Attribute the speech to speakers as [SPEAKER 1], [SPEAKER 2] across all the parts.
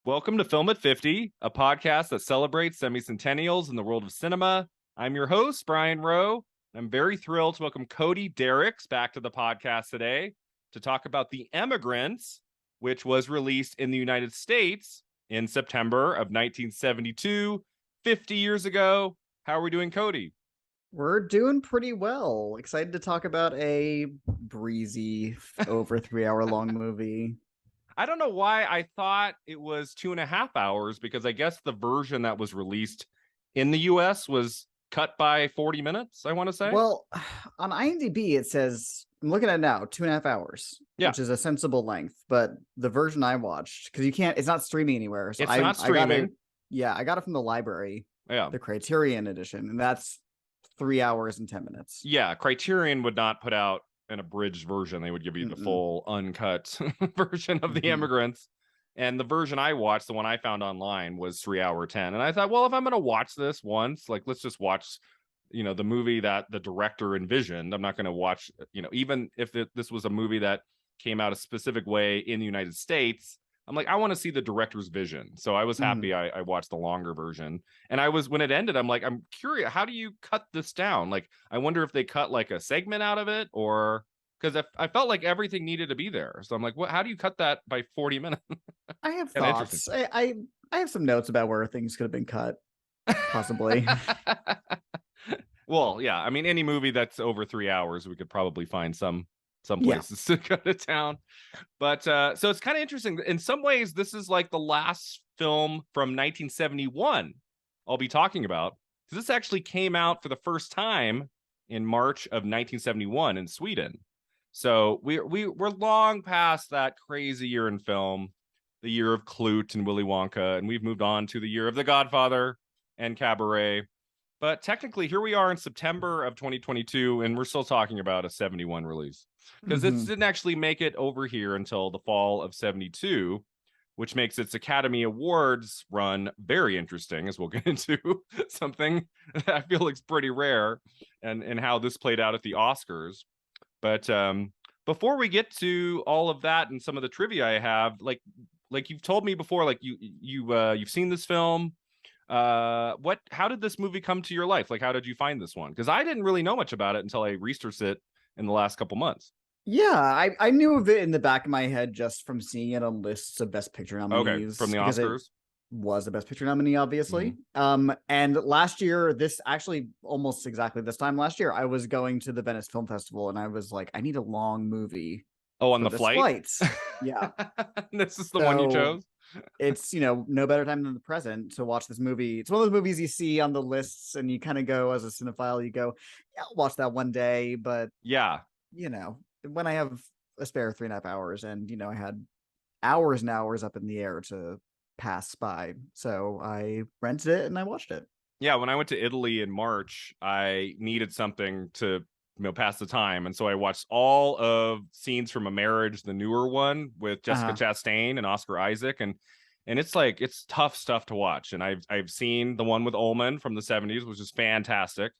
[SPEAKER 1] Welcome to Film at 50, a podcast that celebrates semi-centennials in the world of cinema. I'm your host, Brian Rowe. I'm very thrilled to welcome Cody Dericks back to the podcast today to talk about The Emigrants, which was released in the United States in September of 1972, 50 years ago. How are we doing, Cody?
[SPEAKER 2] We're doing pretty well. Excited to talk about a breezy, over 3 hour long movie.
[SPEAKER 1] I don't know why I thought it was 2.5 hours, because I guess the version that was released in the US was cut by 40 minutes, I want to say.
[SPEAKER 2] Well, on IMDb, it says, I'm looking at it now, 2.5 hours,
[SPEAKER 1] Yeah.
[SPEAKER 2] which is a sensible length. But the version I watched, because it's not streaming anywhere. So
[SPEAKER 1] it's not streaming.
[SPEAKER 2] I got it from the library,
[SPEAKER 1] Yeah.
[SPEAKER 2] the Criterion edition, and that's 3 hours and 10 minutes.
[SPEAKER 1] Yeah, Criterion would not put out an abridged version. They would give you the full uncut version of The Emigrants. And the version I watched, the one I found online, was 3 hour 10. And I thought, well, if I'm going to watch this once, like, let's just watch, the movie that the director envisioned. I'm not going to watch, even if this was a movie that came out a specific way in the United States, I'm like, I want to see the director's vision. So I was happy I watched the longer version. And when it ended, I'm like, I'm curious, how do you cut this down? Like, I wonder if they cut like a segment out of it, or because I felt like everything needed to be there. So I'm like, how do you cut that by 40 minutes?
[SPEAKER 2] I have thoughts. I have some notes about where things could have been cut, possibly.
[SPEAKER 1] Well, yeah. I mean, any movie that's over 3 hours, we could probably find some places to cut it down. But so it's kind of interesting. In some ways, this is like the last film from 1971 I'll be talking about, because this actually came out for the first time in March of 1971 in Sweden. So we're long past that crazy year in film, the year of Clute and Willy Wonka, and we've moved on to the year of The Godfather and Cabaret. But technically, here we are in September of 2022, and we're still talking about a 71 release, because this didn't actually make it over here until the fall of 72, which makes its Academy Awards run very interesting, as we'll get into something that I feel like is pretty rare, and how this played out at the Oscars. But before we get to all of that and some of the trivia I have, like you've told me before, like you've seen this film. How did this movie come to your life? Like, how did you find this one? Because I didn't really know much about it until I researched it in the last couple months.
[SPEAKER 2] Yeah, I knew of it in the back of my head just from seeing it on lists of Best Picture nominees.
[SPEAKER 1] Okay, from the Oscars.
[SPEAKER 2] Was the Best Picture nominee, obviously. And last year, almost exactly this time last year, I was going to the Venice Film Festival, and I was like, I need a long movie.
[SPEAKER 1] Oh, on the
[SPEAKER 2] flights. Yeah.
[SPEAKER 1] This is the one you chose?
[SPEAKER 2] It's, no better time than the present to watch this movie. It's one of those movies you see on the lists, and you kind of go, as a cinephile, you go, yeah, I'll watch that one day. But
[SPEAKER 1] yeah,
[SPEAKER 2] when I have a spare 3.5 hours, and I had hours and hours up in the air to pass by, so I rented it and I watched it.
[SPEAKER 1] Yeah, when I went to Italy in March, I needed something to pass the time, and so I watched all of Scenes from a Marriage, the newer one with Jessica Chastain and Oscar Isaac, and it's tough stuff to watch. And I've seen the one with Ullman from the 70s, which is fantastic.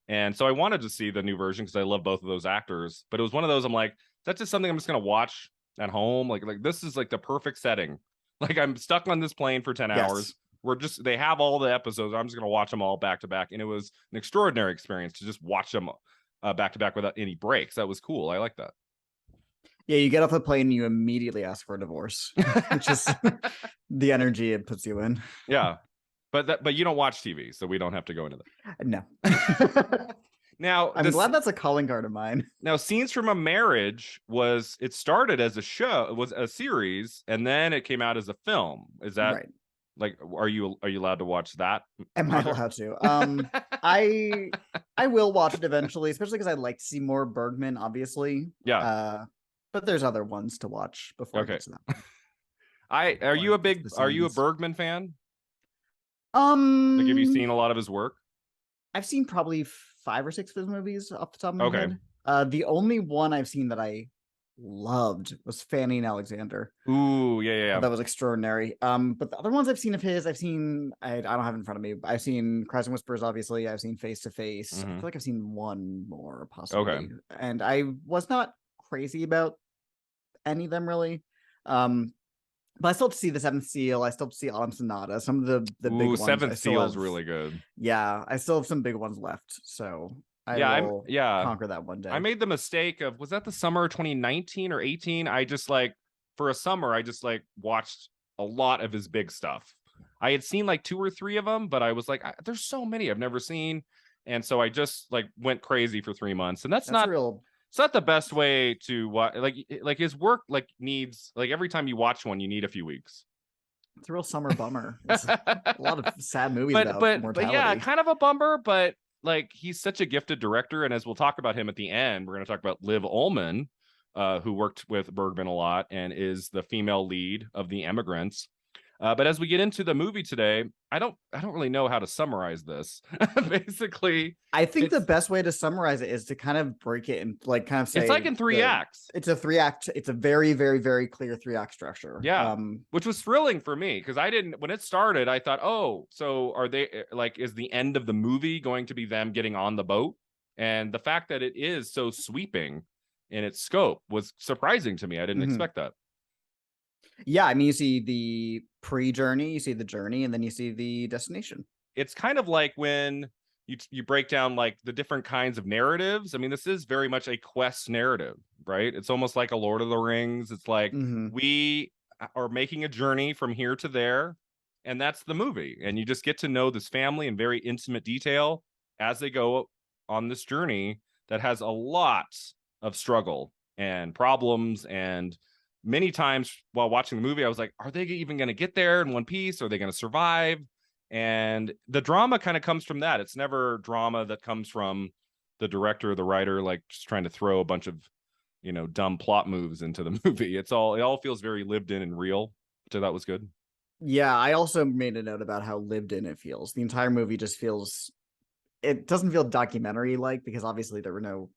[SPEAKER 1] And so I wanted to see the new version because I love both of those actors. But it was one of those, I'm like, that's just something I'm just going to watch at home. Like this is like the perfect setting. Like, I'm stuck on this plane for 10 hours. They have all the episodes. I'm just going to watch them all back to back. And it was an extraordinary experience to just watch them back to back without any breaks. That was cool. I like that.
[SPEAKER 2] Yeah, you get off the plane and you immediately ask for a divorce, which is the energy it puts you in.
[SPEAKER 1] Yeah. But you don't watch TV, so we don't have to go into that.
[SPEAKER 2] No.
[SPEAKER 1] Now,
[SPEAKER 2] I'm glad that's a calling card of mine.
[SPEAKER 1] Now, Scenes from a Marriage it started as a show, it was a series, and then it came out as a film. Is that right? Like, are you allowed to watch that?
[SPEAKER 2] Am I allowed to? I will watch it eventually, especially because I'd like to see more Bergman, obviously.
[SPEAKER 1] Yeah.
[SPEAKER 2] But there's other ones to watch before I get to that.
[SPEAKER 1] Are you a Bergman fan?
[SPEAKER 2] Like,
[SPEAKER 1] have you seen a lot of his work?
[SPEAKER 2] I've seen probably 5 or 6 of his movies off the top of my head. The only one I've seen that I loved was Fanny and Alexander.
[SPEAKER 1] Ooh, yeah.
[SPEAKER 2] That was extraordinary. But the other ones I've seen of his, I don't have it in front of me. I've seen Cries and Whispers, obviously. I've seen Face to Face. I feel like I've seen one more, possibly.
[SPEAKER 1] Okay.
[SPEAKER 2] And I was not crazy about any of them, really. But I still have to see The Seventh Seal. I still have to see Autumn Sonata. Some of the big ones.
[SPEAKER 1] Seventh
[SPEAKER 2] I still
[SPEAKER 1] Seal is
[SPEAKER 2] have,
[SPEAKER 1] really good.
[SPEAKER 2] yeah, I still have some big ones left. So I will conquer that one day.
[SPEAKER 1] I made the mistake of, was that the summer of 2019 or 18? I just like, for a summer, I just like watched a lot of his big stuff. I had seen like 2 or 3 of them, but I was like, there's so many I've never seen. And so I just like went crazy for 3 months. And that's not
[SPEAKER 2] real.
[SPEAKER 1] It's not the best way to watch. Like his work like needs, like every time you watch one, you need a few weeks.
[SPEAKER 2] It's a real summer bummer. It's a lot of sad movies about mortality.
[SPEAKER 1] But yeah, kind of a bummer. But like he's such a gifted director, and as we'll talk about him at the end, we're going to talk about Liv Ullmann, who worked with Bergman a lot and is the female lead of the Emigrants. But as we get into the movie today, I don't really know how to summarize this. Basically,
[SPEAKER 2] I think the best way to summarize it is to kind of break it and like kind of say
[SPEAKER 1] it's like in 3 acts.
[SPEAKER 2] It's a 3-act. It's a very, very, very clear 3-act structure.
[SPEAKER 1] Yeah, which was thrilling for me because I didn't, when it started, I thought, oh, so are they like, is the end of the movie going to be them getting on the boat? And the fact that it is so sweeping in its scope was surprising to me. I didn't expect that.
[SPEAKER 2] Yeah, I mean, you see the pre-journey, you see the journey, and then you see the destination.
[SPEAKER 1] It's kind of like when you break down like the different kinds of narratives. I mean, this is very much a quest narrative, right? It's almost like a Lord of the Rings. It's like we are making a journey from here to there, and that's the movie. And you just get to know this family in very intimate detail as they go on this journey that has a lot of struggle and problems. And many times while watching the movie, I was like, are they even going to get there in one piece? Are they going to survive? And the drama kind of comes from that. It's never drama that comes from the director or the writer, like just trying to throw a bunch of, dumb plot moves into the movie. It all feels very lived in and real, which I thought was good.
[SPEAKER 2] Yeah, I also made a note about how lived in it feels. The entire movie just feels, it doesn't feel documentary like, because obviously there were no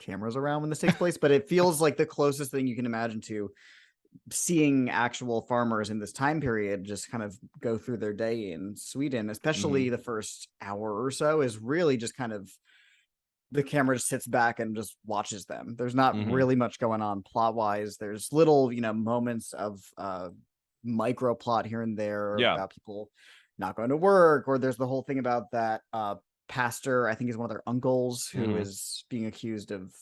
[SPEAKER 2] cameras around when this takes place, but it feels like the closest thing you can imagine to seeing actual farmers in this time period just kind of go through their day in Sweden, especially the first hour or so is really just kind of the camera just sits back and just watches them. There's not really much going on plot wise. There's little, moments of micro plot here and there about people not going to work, or there's the whole thing about that pastor, I think is one of their uncles, who is being accused of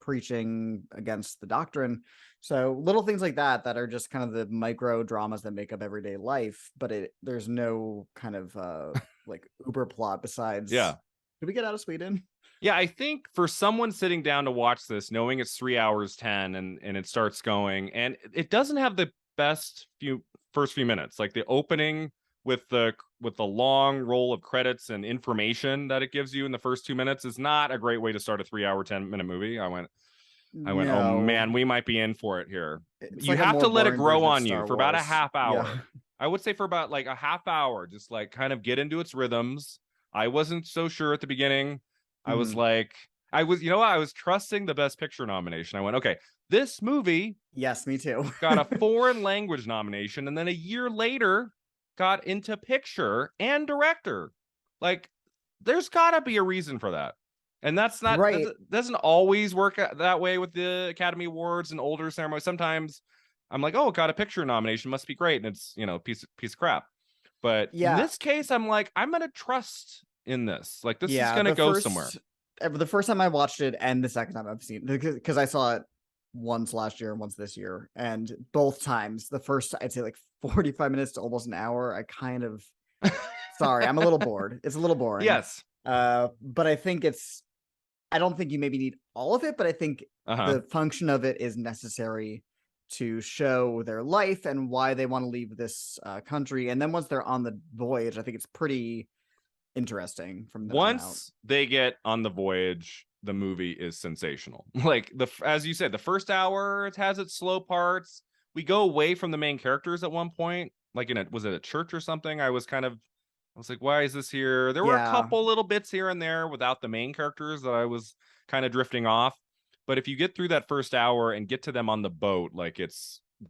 [SPEAKER 2] preaching against the doctrine. So little things like that are just kind of the micro dramas that make up everyday life, but there's no kind of like uber plot besides did we get out of Sweden?
[SPEAKER 1] Yeah, I think for someone sitting down to watch this, knowing it's 3 hours 10 and it starts going, and it doesn't have the best first few minutes, like the opening with the long roll of credits and information that it gives you in the first 2 minutes is not a great way to start a 3 hour 10-minute movie. I went, oh man, we might be in for it here. You have to let it grow on you for about a half hour. Yeah. I would say for about like a half hour, just like kind of get into its rhythms. I wasn't so sure at the beginning. I was like, I was trusting the Best Picture nomination. I went, okay, this movie,
[SPEAKER 2] yes, me too,
[SPEAKER 1] got a foreign language nomination, and then a year later got into picture and director. Like, there's gotta be a reason for that. And that's not right. Doesn't always work that way with the Academy Awards and older ceremonies. Sometimes I'm like, oh, it got a picture nomination, must be great. And it's, piece of crap. But in this case, I'm like, I'm gonna trust in this. Like, this is gonna go somewhere.
[SPEAKER 2] The first time I watched it and the second time I've seen it, because I saw it once last year and once this year, and both times, the first, I'd say like 45 minutes to almost an hour, I kind of sorry, I'm a little bored. It's a little boring.
[SPEAKER 1] Yes.
[SPEAKER 2] But I think I don't think you maybe need all of it, but I think the function of it is necessary to show their life and why they want to leave this country. And then once they're on the voyage, I think it's pretty interesting from the
[SPEAKER 1] once they get on the voyage, the movie is sensational. Like as you said, the first hour, it has its slow parts. We go away from the main characters at one point, like was it a church or something? I was like, why is this here? There were a couple little bits here and there without the main characters that I was kind of drifting off. But if you get through that first hour and get to them on the boat, like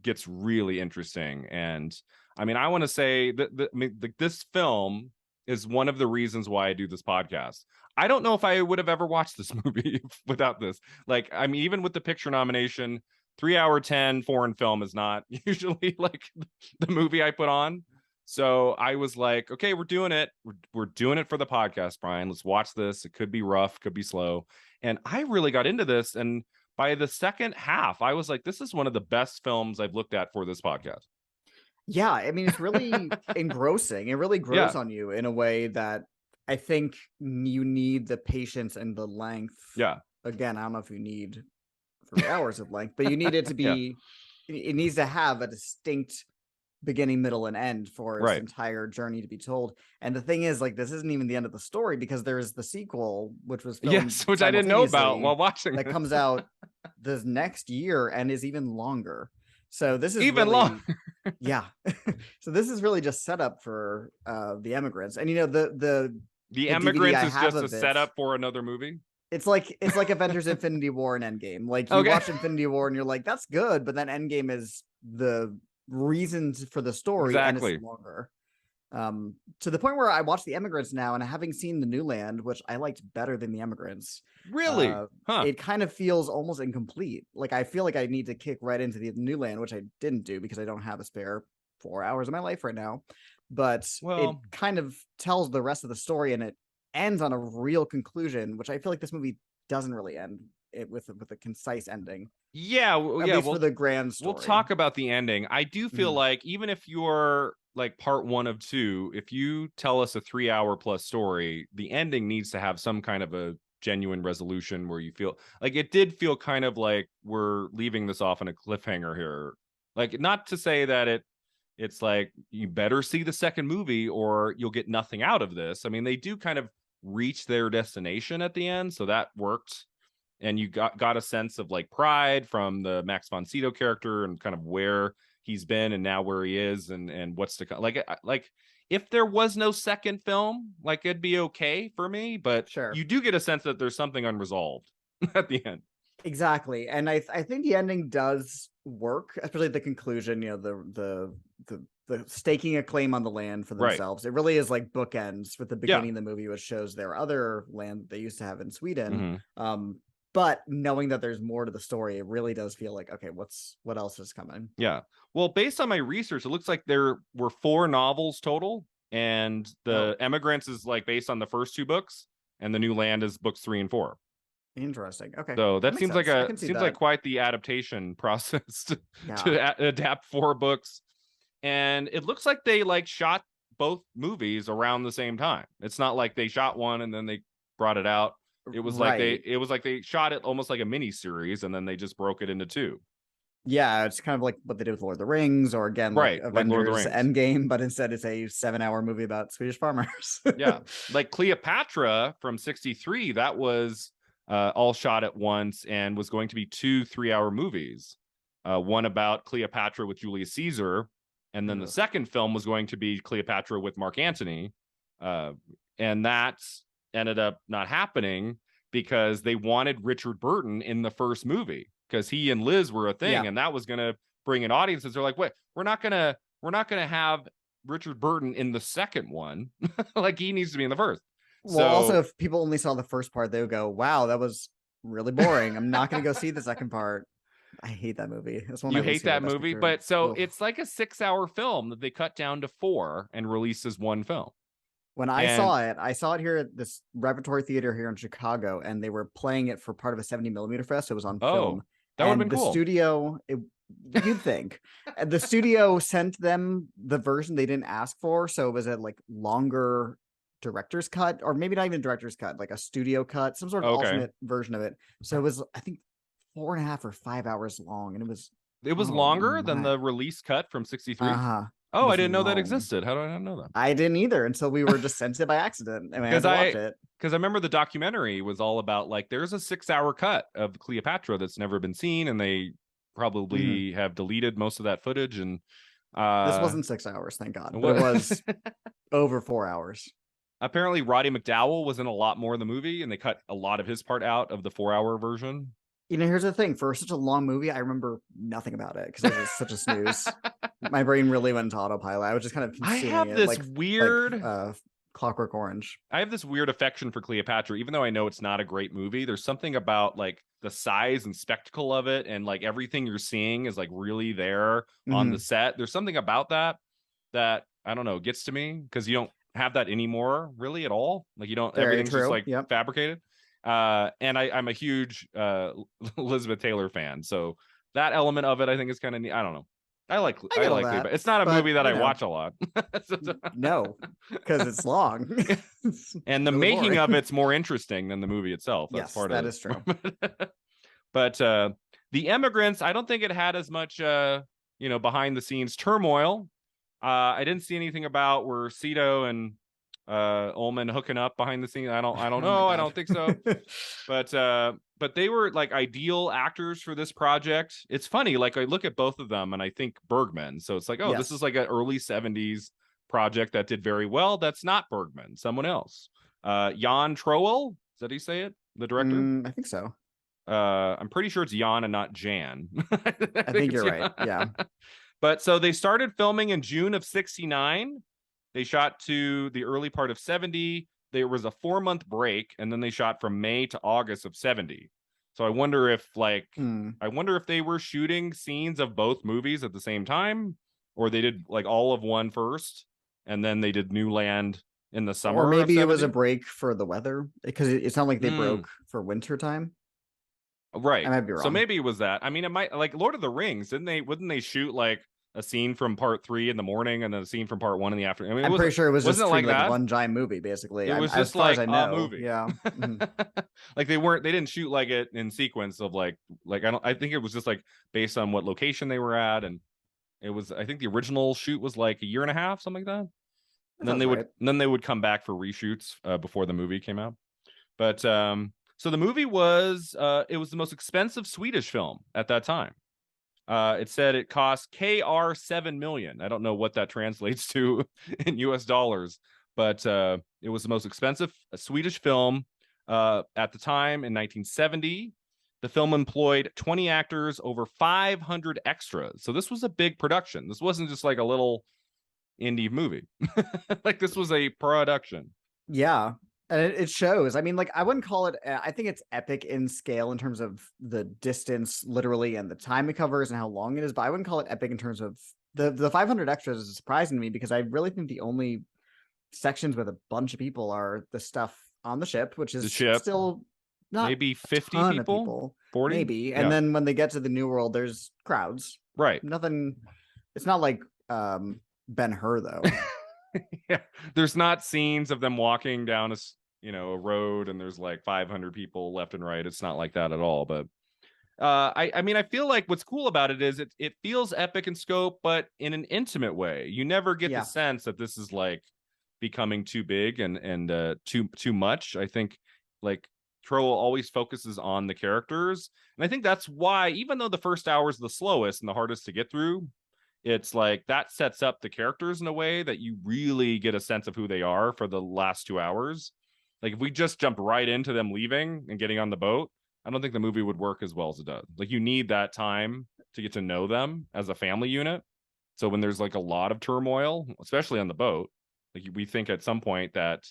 [SPEAKER 1] gets really interesting. And I mean, I want to say that this film is one of the reasons why I do this podcast. I don't know if I would have ever watched this movie without this. Like, I mean, even with the picture nomination, 3-hour 10 foreign film is not usually like the movie I put on. So I was like, okay, we're doing it. We're doing it for the podcast, Brian. Let's watch this. It could be rough, could be slow. And I really got into this. And by the second half, I was like, this is one of the best films I've looked at for this podcast.
[SPEAKER 2] Yeah, I mean, it's really engrossing. It really grows on you in a way that I think you need the patience and the length.
[SPEAKER 1] Yeah.
[SPEAKER 2] Again, I don't know if you need 3 hours of length, but you need it to be, it needs to have a distinct beginning, middle, and end for its entire journey to be told. And the thing is, like, this isn't even the end of the story, because there's the sequel, which was filmed
[SPEAKER 1] which I didn't know about while watching
[SPEAKER 2] that comes out this next year and is even longer. So this is
[SPEAKER 1] even
[SPEAKER 2] really,
[SPEAKER 1] long.
[SPEAKER 2] yeah. So this is really just set up for the Emigrants. And you know, the
[SPEAKER 1] Emigrants is just a setup for another movie.
[SPEAKER 2] It's like Avengers Infinity War and Endgame. Like, you watch Infinity War and you're like, that's good, but then Endgame is the reasons for the story, and it's longer. To the point where I watch the Emigrants now, and having seen the New Land, which I liked better than the Emigrants,
[SPEAKER 1] really,
[SPEAKER 2] it kind of feels almost incomplete. Like, I feel like I need to kick right into the New Land, which I didn't do because I don't have a spare 4 hours of my life right now. But it kind of tells the rest of the story, and it ends on a real conclusion, which I feel like this movie doesn't really end it with a concise ending.
[SPEAKER 1] Yeah,
[SPEAKER 2] at least for the grand story.
[SPEAKER 1] We'll talk about the ending. I do feel like even if you're like part 1 of 2, if you tell us a 3-hour plus story, the ending needs to have some kind of a genuine resolution where you feel like it did feel kind of like we're leaving this off on a cliffhanger here. Like, not to say that it's like you better see the second movie or you'll get nothing out of this. I mean, they do kind of reach their destination at the end, so that worked. And you got a sense of like pride from the Max von Sydow character and kind of where he's been and now where he is and what's to come. Like if there was no second film, like, it'd be okay for me, but you do get a sense that there's something unresolved at the end.
[SPEAKER 2] Exactly. And I think the ending does work, especially the conclusion, you know, the staking a claim on the land for themselves. It really is like bookends with the beginning of the movie, which shows their other land they used to have in Sweden. But knowing that there's more to the story, it really does feel like, okay, what else is coming?
[SPEAKER 1] Yeah. Well, based on my research, it looks like there were 4 novels total, and the Emigrants is like based on the first 2 books, and the New Land is books 3 and 4.
[SPEAKER 2] Interesting. Okay.
[SPEAKER 1] So that seems like quite the adaptation process to adapt 4 books. And it looks like they like shot both movies around the same time. It's not like they shot one and then they brought it out. It was like they shot it almost like a mini series, and then they just broke it into 2.
[SPEAKER 2] Yeah, it's kind of like what they did with Lord of the Rings, or again, like Avengers Endgame, but instead it's a 7-hour movie about Swedish farmers.
[SPEAKER 1] Yeah, like Cleopatra from '63, that was all shot at once and was going to be 2 3-hour movies. One about Cleopatra with Julius Caesar, and then the second film was going to be Cleopatra with Mark Antony, and that's ended up not happening because they wanted Richard Burton in the first movie because he and Liz were a thing, and that was going to bring in audiences. They're like, wait, we're not gonna have Richard Burton in the second one. Like, he needs to be in the first.
[SPEAKER 2] Well, also, if people only saw the first part, they would go, wow, that was really boring. I'm not going to go see the second part. I hate that movie. That's one
[SPEAKER 1] you hate that movie, but so it's like a 6-hour film that they cut down to 4 and released as one film.
[SPEAKER 2] When I saw it here at this Repertory Theater here in Chicago, and they were playing it for part of a 70mm fest. It was on film.
[SPEAKER 1] That would have been
[SPEAKER 2] cool.
[SPEAKER 1] The
[SPEAKER 2] studio, you'd think, the studio sent them the version they didn't ask for, so it was a like longer director's cut, or maybe not even director's cut, like a studio cut, some sort of alternate version of it. So it was, I think, 4.5 or 5 hours long, and it was
[SPEAKER 1] longer than the release cut from '63. Oh, I didn't know that existed. How did I not know that?
[SPEAKER 2] I didn't either until we were just sent it by accident, and I had to watch it.
[SPEAKER 1] Because I remember the documentary was all about, like, there's a 6-hour cut of Cleopatra that's never been seen, and they probably have deleted most of that footage. And
[SPEAKER 2] this wasn't 6 hours, thank God. But it was over 4 hours.
[SPEAKER 1] Apparently, Roddy McDowall was in a lot more of the movie, and they cut a lot of his part out of the 4-hour version.
[SPEAKER 2] You know, here's the thing. For such a long movie, I remember nothing about it because it was such a snooze. My brain really went into autopilot. I was just kind of consuming
[SPEAKER 1] I have this weird...
[SPEAKER 2] Clockwork Orange.
[SPEAKER 1] I have this weird affection for Cleopatra, even though I know it's not a great movie. There's something about like the size and spectacle of it, and like everything you're seeing is like really there on the set. There's something about that I don't know, gets to me, because you don't have that anymore really at all. Like you don't,
[SPEAKER 2] Very
[SPEAKER 1] everything's
[SPEAKER 2] true.
[SPEAKER 1] just like
[SPEAKER 2] Yep.
[SPEAKER 1] fabricated. And I'm a huge Elizabeth Taylor fan, so that element of it I think is kind of neat. I don't know. I like Cleopatra. It's not a movie that I watch a lot.
[SPEAKER 2] No, because it's long. It's
[SPEAKER 1] and the
[SPEAKER 2] really
[SPEAKER 1] making
[SPEAKER 2] boring.
[SPEAKER 1] of it's more interesting than the movie itself. That's
[SPEAKER 2] Yes,
[SPEAKER 1] part
[SPEAKER 2] that
[SPEAKER 1] of
[SPEAKER 2] is true.
[SPEAKER 1] But the Emigrants, I don't think it had as much behind the scenes turmoil. I didn't see anything about where Sydow and Ullman hooking up behind the scenes. I don't
[SPEAKER 2] Oh
[SPEAKER 1] know.
[SPEAKER 2] my
[SPEAKER 1] I don't
[SPEAKER 2] God.
[SPEAKER 1] think so. But they were like ideal actors for this project. It's funny, like I look at both of them and I think Bergman. So it's like, oh, this is
[SPEAKER 2] Yes.
[SPEAKER 1] like an early 70s project that did very well. That's not Bergman, someone else. Jan Troell, is that how you say it? The director?
[SPEAKER 2] I think so.
[SPEAKER 1] I'm pretty sure it's Jan and not Jan.
[SPEAKER 2] I think you're right. Yeah.
[SPEAKER 1] But so they started filming in June of 69. They shot to the early part of 70. There was a 4-month break, and then they shot from May to August of 70. So I wonder if they were shooting scenes of both movies at the same time, or they did like all of one first, and then they did New Land in the summer.
[SPEAKER 2] Or maybe
[SPEAKER 1] of
[SPEAKER 2] it was a
[SPEAKER 1] 70.
[SPEAKER 2] break for the weather, because it's not like they broke for winter time.
[SPEAKER 1] Right.
[SPEAKER 2] I might be wrong.
[SPEAKER 1] So maybe it was that. I mean, it might, like Lord of the Rings, wouldn't they shoot like a scene from part 3 in the morning and then a scene from part 1 in the afternoon? I mean,
[SPEAKER 2] I'm pretty sure it was just
[SPEAKER 1] like
[SPEAKER 2] treated like
[SPEAKER 1] that?
[SPEAKER 2] one giant movie, basically.
[SPEAKER 1] It was
[SPEAKER 2] as
[SPEAKER 1] just
[SPEAKER 2] far
[SPEAKER 1] like
[SPEAKER 2] as I
[SPEAKER 1] a
[SPEAKER 2] know.
[SPEAKER 1] movie.
[SPEAKER 2] Yeah.
[SPEAKER 1] Like they didn't shoot like it in sequence of like I think it was just like based on what location they were at, and it was, I think the original shoot was like a year and a half, something like that. And then they would come back for reshoots before the movie came out. But so the movie was it was the most expensive Swedish film at that time. It said it cost KR 7 million. I don't know what that translates to in US dollars, but it was the most expensive Swedish film at the time in 1970. The film employed 20 actors, over 500 extras. So this was a big production. This wasn't just like a little indie movie. Like this was a production.
[SPEAKER 2] Yeah. And it shows. I mean, like, I wouldn't call it, I think it's epic in scale in terms of the distance, literally, and the time it covers and how long it is. But I wouldn't call it epic in terms of the 500 extras is surprising to me, because I really think the only sections with a bunch of people are the stuff on the ship, which is still not
[SPEAKER 1] maybe 50
[SPEAKER 2] ton
[SPEAKER 1] people,
[SPEAKER 2] of people,
[SPEAKER 1] 40
[SPEAKER 2] maybe. And then when they get to the New World, there's crowds.
[SPEAKER 1] Right.
[SPEAKER 2] Nothing. It's not like Ben-Hur though.
[SPEAKER 1] Yeah, there's not scenes of them walking down a road and there's like 500 people left and right. It's not like that at all. But I mean, I feel like what's cool about it is it feels epic in scope, but in an intimate way. You never get the sense that this is like becoming too big and too much. I think like Troll always focuses on the characters, and I think that's why, even though the first hour is the slowest and the hardest to get through, it's like that sets up the characters in a way that you really get a sense of who they are for the last 2 hours. Like if we just jumped right into them leaving and getting on the boat, I don't think the movie would work as well as it does. Like you need that time to get to know them as a family unit. So when there's like a lot of turmoil, especially on the boat, like we think at some point that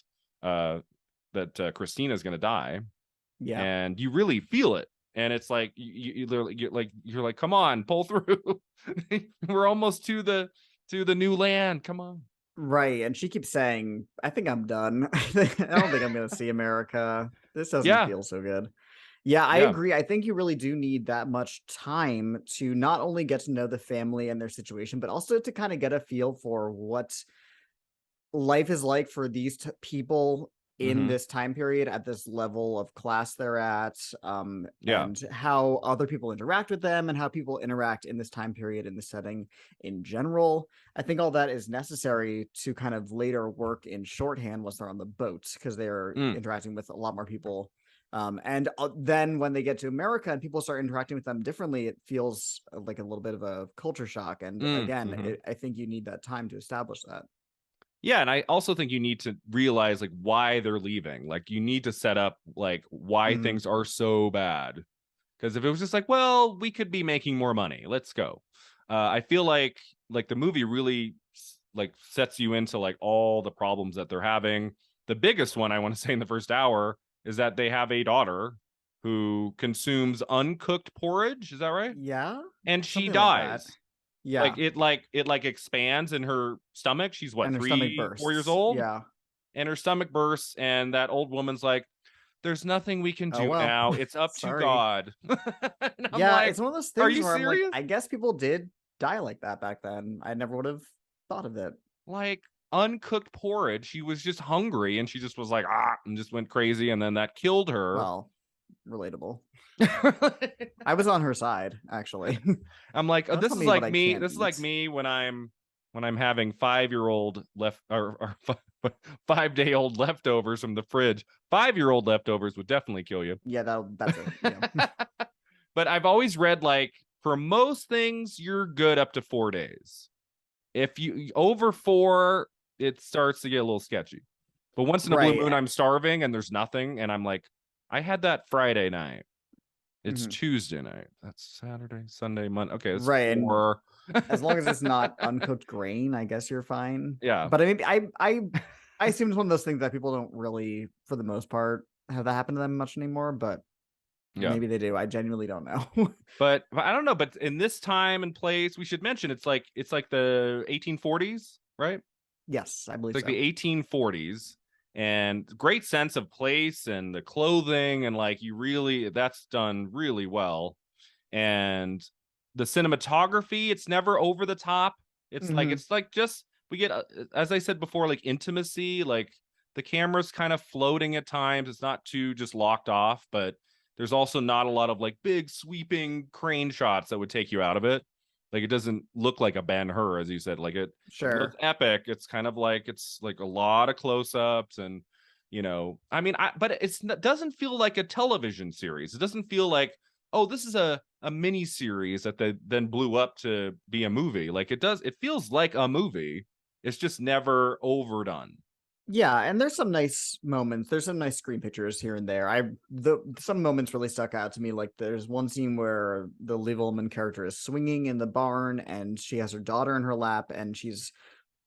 [SPEAKER 1] Christina is going to die, and you really feel it. And it's like you're like, come on, pull through. We're almost to the New Land. Come on.
[SPEAKER 2] Right. And she keeps saying, I think I'm done. I don't think I'm going to see America. This doesn't feel so good. Yeah, I agree. I think you really do need that much time to not only get to know the family and their situation, but also to kind of get a feel for what life is like for these people in this time period at this level of class they're at, and how other people interact with them and how people interact in this time period in the setting in general. I think all that is necessary to kind of later work in shorthand once they're on the boats, because they're interacting with a lot more people. And then when they get to America and people start interacting with them differently, it feels like a little bit of a culture shock. And again, I think you need that time to establish that.
[SPEAKER 1] Yeah, and I also think you need to realize like why they're leaving. Like you need to set up like why things are so bad. Because if it was just like, well, we could be making more money, let's go. I feel like the movie really like sets you into like all the problems that they're having. The biggest one I want to say in the first hour is that they have a daughter who consumes uncooked porridge. Is that right?
[SPEAKER 2] Yeah,
[SPEAKER 1] And she
[SPEAKER 2] something like that.
[SPEAKER 1] dies.
[SPEAKER 2] Yeah,
[SPEAKER 1] Like it like expands in her stomach. She's what,
[SPEAKER 2] and her stomach
[SPEAKER 1] 3-4 years
[SPEAKER 2] bursts.
[SPEAKER 1] old?
[SPEAKER 2] Yeah.
[SPEAKER 1] And her stomach bursts, and that old woman's like, there's nothing we can
[SPEAKER 2] Oh
[SPEAKER 1] do
[SPEAKER 2] well.
[SPEAKER 1] now. It's up to
[SPEAKER 2] Sorry.
[SPEAKER 1] God. And I'm
[SPEAKER 2] Yeah,
[SPEAKER 1] like,
[SPEAKER 2] it's one of those
[SPEAKER 1] are
[SPEAKER 2] things
[SPEAKER 1] you
[SPEAKER 2] where I'm like,
[SPEAKER 1] serious?
[SPEAKER 2] I guess people did die like that back then. I never would have thought of it.
[SPEAKER 1] Like uncooked porridge. She was just hungry and she just was like, and just went crazy. And then that killed her.
[SPEAKER 2] Well, relatable. I was on her side, actually.
[SPEAKER 1] I'm like, oh,
[SPEAKER 2] Don't
[SPEAKER 1] this
[SPEAKER 2] tell
[SPEAKER 1] is
[SPEAKER 2] me what
[SPEAKER 1] like
[SPEAKER 2] I
[SPEAKER 1] me.
[SPEAKER 2] can't
[SPEAKER 1] This is like
[SPEAKER 2] eat.
[SPEAKER 1] me when I'm having 5-year-old left or 5-day-old leftovers from the fridge. 5-year-old leftovers would definitely kill you.
[SPEAKER 2] Yeah, that's it. Yeah.
[SPEAKER 1] But I've always read like for most things, you're good up to 4 days. If you over 4, it starts to get a little sketchy. But once in a blue
[SPEAKER 2] Right.
[SPEAKER 1] moon, I'm starving and there's nothing, and I'm like, I had that Friday night. It's
[SPEAKER 2] Mhm.
[SPEAKER 1] Tuesday night. That's Saturday, Sunday, Monday. Okay, it's
[SPEAKER 2] Right. And
[SPEAKER 1] 4.
[SPEAKER 2] as long as it's not uncooked grain, I guess you're fine.
[SPEAKER 1] Yeah.
[SPEAKER 2] But I mean, I assume it's one of those things that people don't really, for the most part, have that happen to them much anymore. But
[SPEAKER 1] Yeah.
[SPEAKER 2] maybe they do. I genuinely don't know.
[SPEAKER 1] But I don't know. But in this time and place, we should mention it's like the 1840s, right?
[SPEAKER 2] Yes, I believe
[SPEAKER 1] It's like
[SPEAKER 2] so.
[SPEAKER 1] the 1840s, and great sense of place and the clothing, and like that's done really well. And the cinematography, it's never over the top. It's like just we get, as I said before, like intimacy, like the camera's kind of floating at times. It's not too just locked off, but there's also not a lot of like big sweeping crane shots that would take you out of it. Like it doesn't look like a Ben-Hur, as you said. Like it feels
[SPEAKER 2] Sure.
[SPEAKER 1] epic. It's kind of like it's like a lot of close-ups, and I mean, but it doesn't feel like a television series. It doesn't feel like, oh, this is a mini series that they then blew up to be a movie. Like it feels like a movie. It's just never overdone.
[SPEAKER 2] Yeah, and there's some nice moments. There's some nice screen pictures here and there. Some moments really stuck out to me. Like there's one scene where the Liv Ullman character is swinging in the barn, and she has her daughter in her lap, and she's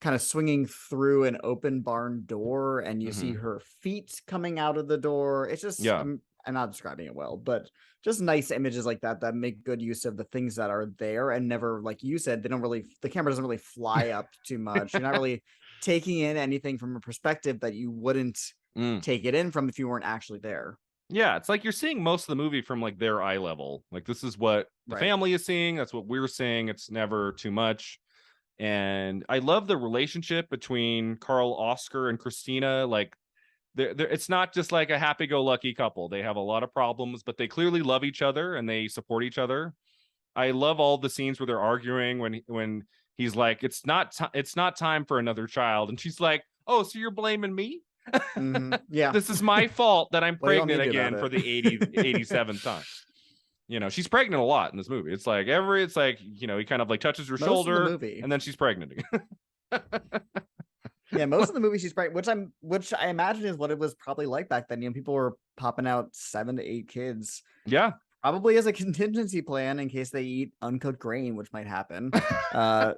[SPEAKER 2] kind of swinging through an open barn door, and you see her feet coming out of the door. It's just,
[SPEAKER 1] Yeah.
[SPEAKER 2] I'm not describing it well, but just nice images like that make good use of the things that are there, and never, like you said, the camera doesn't really fly up too much. You're not really taking in anything from a perspective that you wouldn't take it in from if you weren't actually there.
[SPEAKER 1] Yeah, it's like you're seeing most of the movie from like their eye level. Like this is what the family is seeing. That's what we're seeing. It's never too much. And I love the relationship between Carl Oscar and Christina. Like it's not just like a happy-go-lucky couple. They have a lot of problems, but they clearly love each other and they support each other. I love all the scenes where they're arguing when he's like, it's not time for another child, and she's like, oh, so you're blaming me?
[SPEAKER 2] Yeah.
[SPEAKER 1] This is my fault that I'm pregnant again for the 87th time. She's pregnant a lot in this movie. It's like he kind of like touches her shoulder and then she's pregnant again.
[SPEAKER 2] Yeah, most of the movie she's pregnant, which I imagine is what it was probably like back then. People were popping out 7 to 8 kids.
[SPEAKER 1] Yeah.
[SPEAKER 2] Probably as a contingency plan in case they eat uncooked grain, which might happen.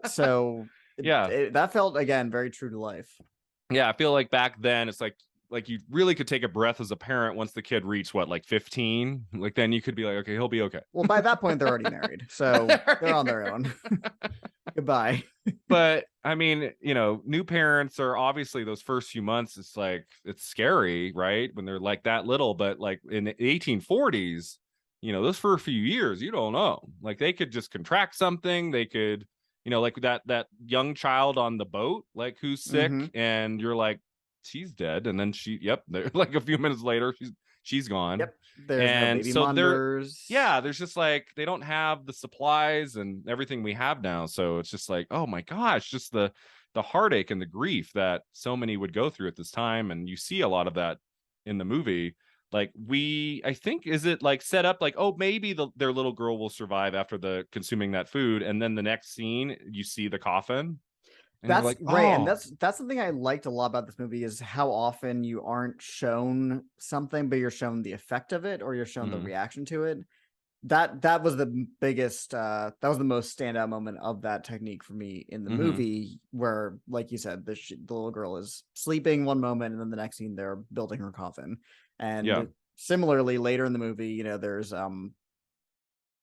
[SPEAKER 2] So that felt, again, very true to life.
[SPEAKER 1] Yeah, I feel like back then it's like you really could take a breath as a parent once the kid reached what, like 15. Like then you could be like, okay, he'll be okay.
[SPEAKER 2] Well, by that point they're already married, so they're on their own. Goodbye.
[SPEAKER 1] But I mean, new parents are obviously those first few months. It's like it's scary, right, when they're like that little. But like in the 1840s, those for a few years, you don't know. Like they could just contract something. They could, like that young child on the boat, like who's sick, and you're like, she's dead, and then like a few minutes later, she's gone.
[SPEAKER 2] Yep. There's no baby wonders.
[SPEAKER 1] There's just like they don't have the supplies and everything we have now. So it's just like, oh my gosh, just the heartache and the grief that so many would go through at this time. And you see a lot of that in the movie. Like I think, is it like set up like, oh, maybe their little girl will survive after the consuming that food, and then the next scene you see the coffin. And
[SPEAKER 2] that's
[SPEAKER 1] like,
[SPEAKER 2] right. And that's something I liked a lot about this movie, is how often you aren't shown something, but you're shown the effect of it, or you're shown the reaction to it. that was the biggest that was the most standout moment of that technique for me in the movie, where, like you said, the little girl is sleeping one moment and then the next scene they're building her coffin.
[SPEAKER 1] Yeah.
[SPEAKER 2] And similarly, later in the movie, there's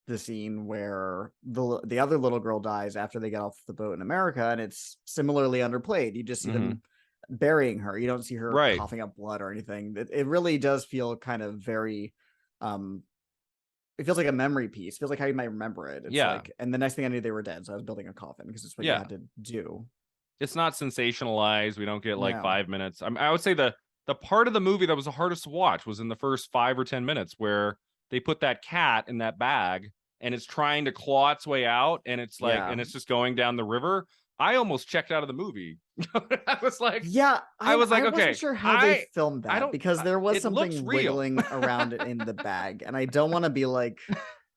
[SPEAKER 2] the scene where the other little girl dies after they get off the boat in America, and it's similarly underplayed. You just see them burying her. You don't see her
[SPEAKER 1] Right.
[SPEAKER 2] coughing up blood or anything. It really does feel kind of very it feels like a memory piece. It feels like how you might remember it. It's
[SPEAKER 1] Yeah.
[SPEAKER 2] like, and the next thing I knew, they were dead. So I was building a coffin because it's what you
[SPEAKER 1] Yeah.
[SPEAKER 2] had to do.
[SPEAKER 1] It's not sensationalized. We don't get like
[SPEAKER 2] No.
[SPEAKER 1] 5 minutes. I would say the part of the movie that was the hardest to watch was in the first 5 or 10 minutes, where they put that cat in that bag and it's trying to claw its way out, and it's like,
[SPEAKER 2] Yeah.
[SPEAKER 1] and it's just going down the river. I almost checked out of the movie. I was like,
[SPEAKER 2] Yeah,
[SPEAKER 1] I was like,
[SPEAKER 2] I wasn't
[SPEAKER 1] okay,
[SPEAKER 2] sure how they filmed
[SPEAKER 1] I
[SPEAKER 2] that
[SPEAKER 1] don't,
[SPEAKER 2] because there was
[SPEAKER 1] it looks
[SPEAKER 2] something
[SPEAKER 1] real.
[SPEAKER 2] wiggling around it in the bag, and I don't want to be like,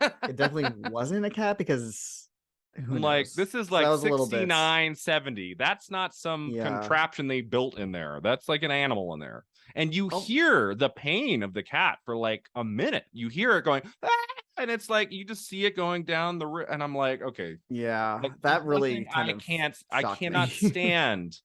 [SPEAKER 2] it definitely wasn't a cat because who
[SPEAKER 1] I'm like,
[SPEAKER 2] knows?
[SPEAKER 1] this is
[SPEAKER 2] So that
[SPEAKER 1] like
[SPEAKER 2] was a little bit,
[SPEAKER 1] 69, 70. That's not some
[SPEAKER 2] yeah.
[SPEAKER 1] contraption they built in there. That's like an animal in there. And you
[SPEAKER 2] Oh,
[SPEAKER 1] hear the pain of the cat for like a minute. You hear it going, ah! And it's like, you just see it going down and I'm like, okay,
[SPEAKER 2] yeah,
[SPEAKER 1] like there's
[SPEAKER 2] that
[SPEAKER 1] one
[SPEAKER 2] really
[SPEAKER 1] thing
[SPEAKER 2] kind of
[SPEAKER 1] I
[SPEAKER 2] shocked me.
[SPEAKER 1] cannot stand,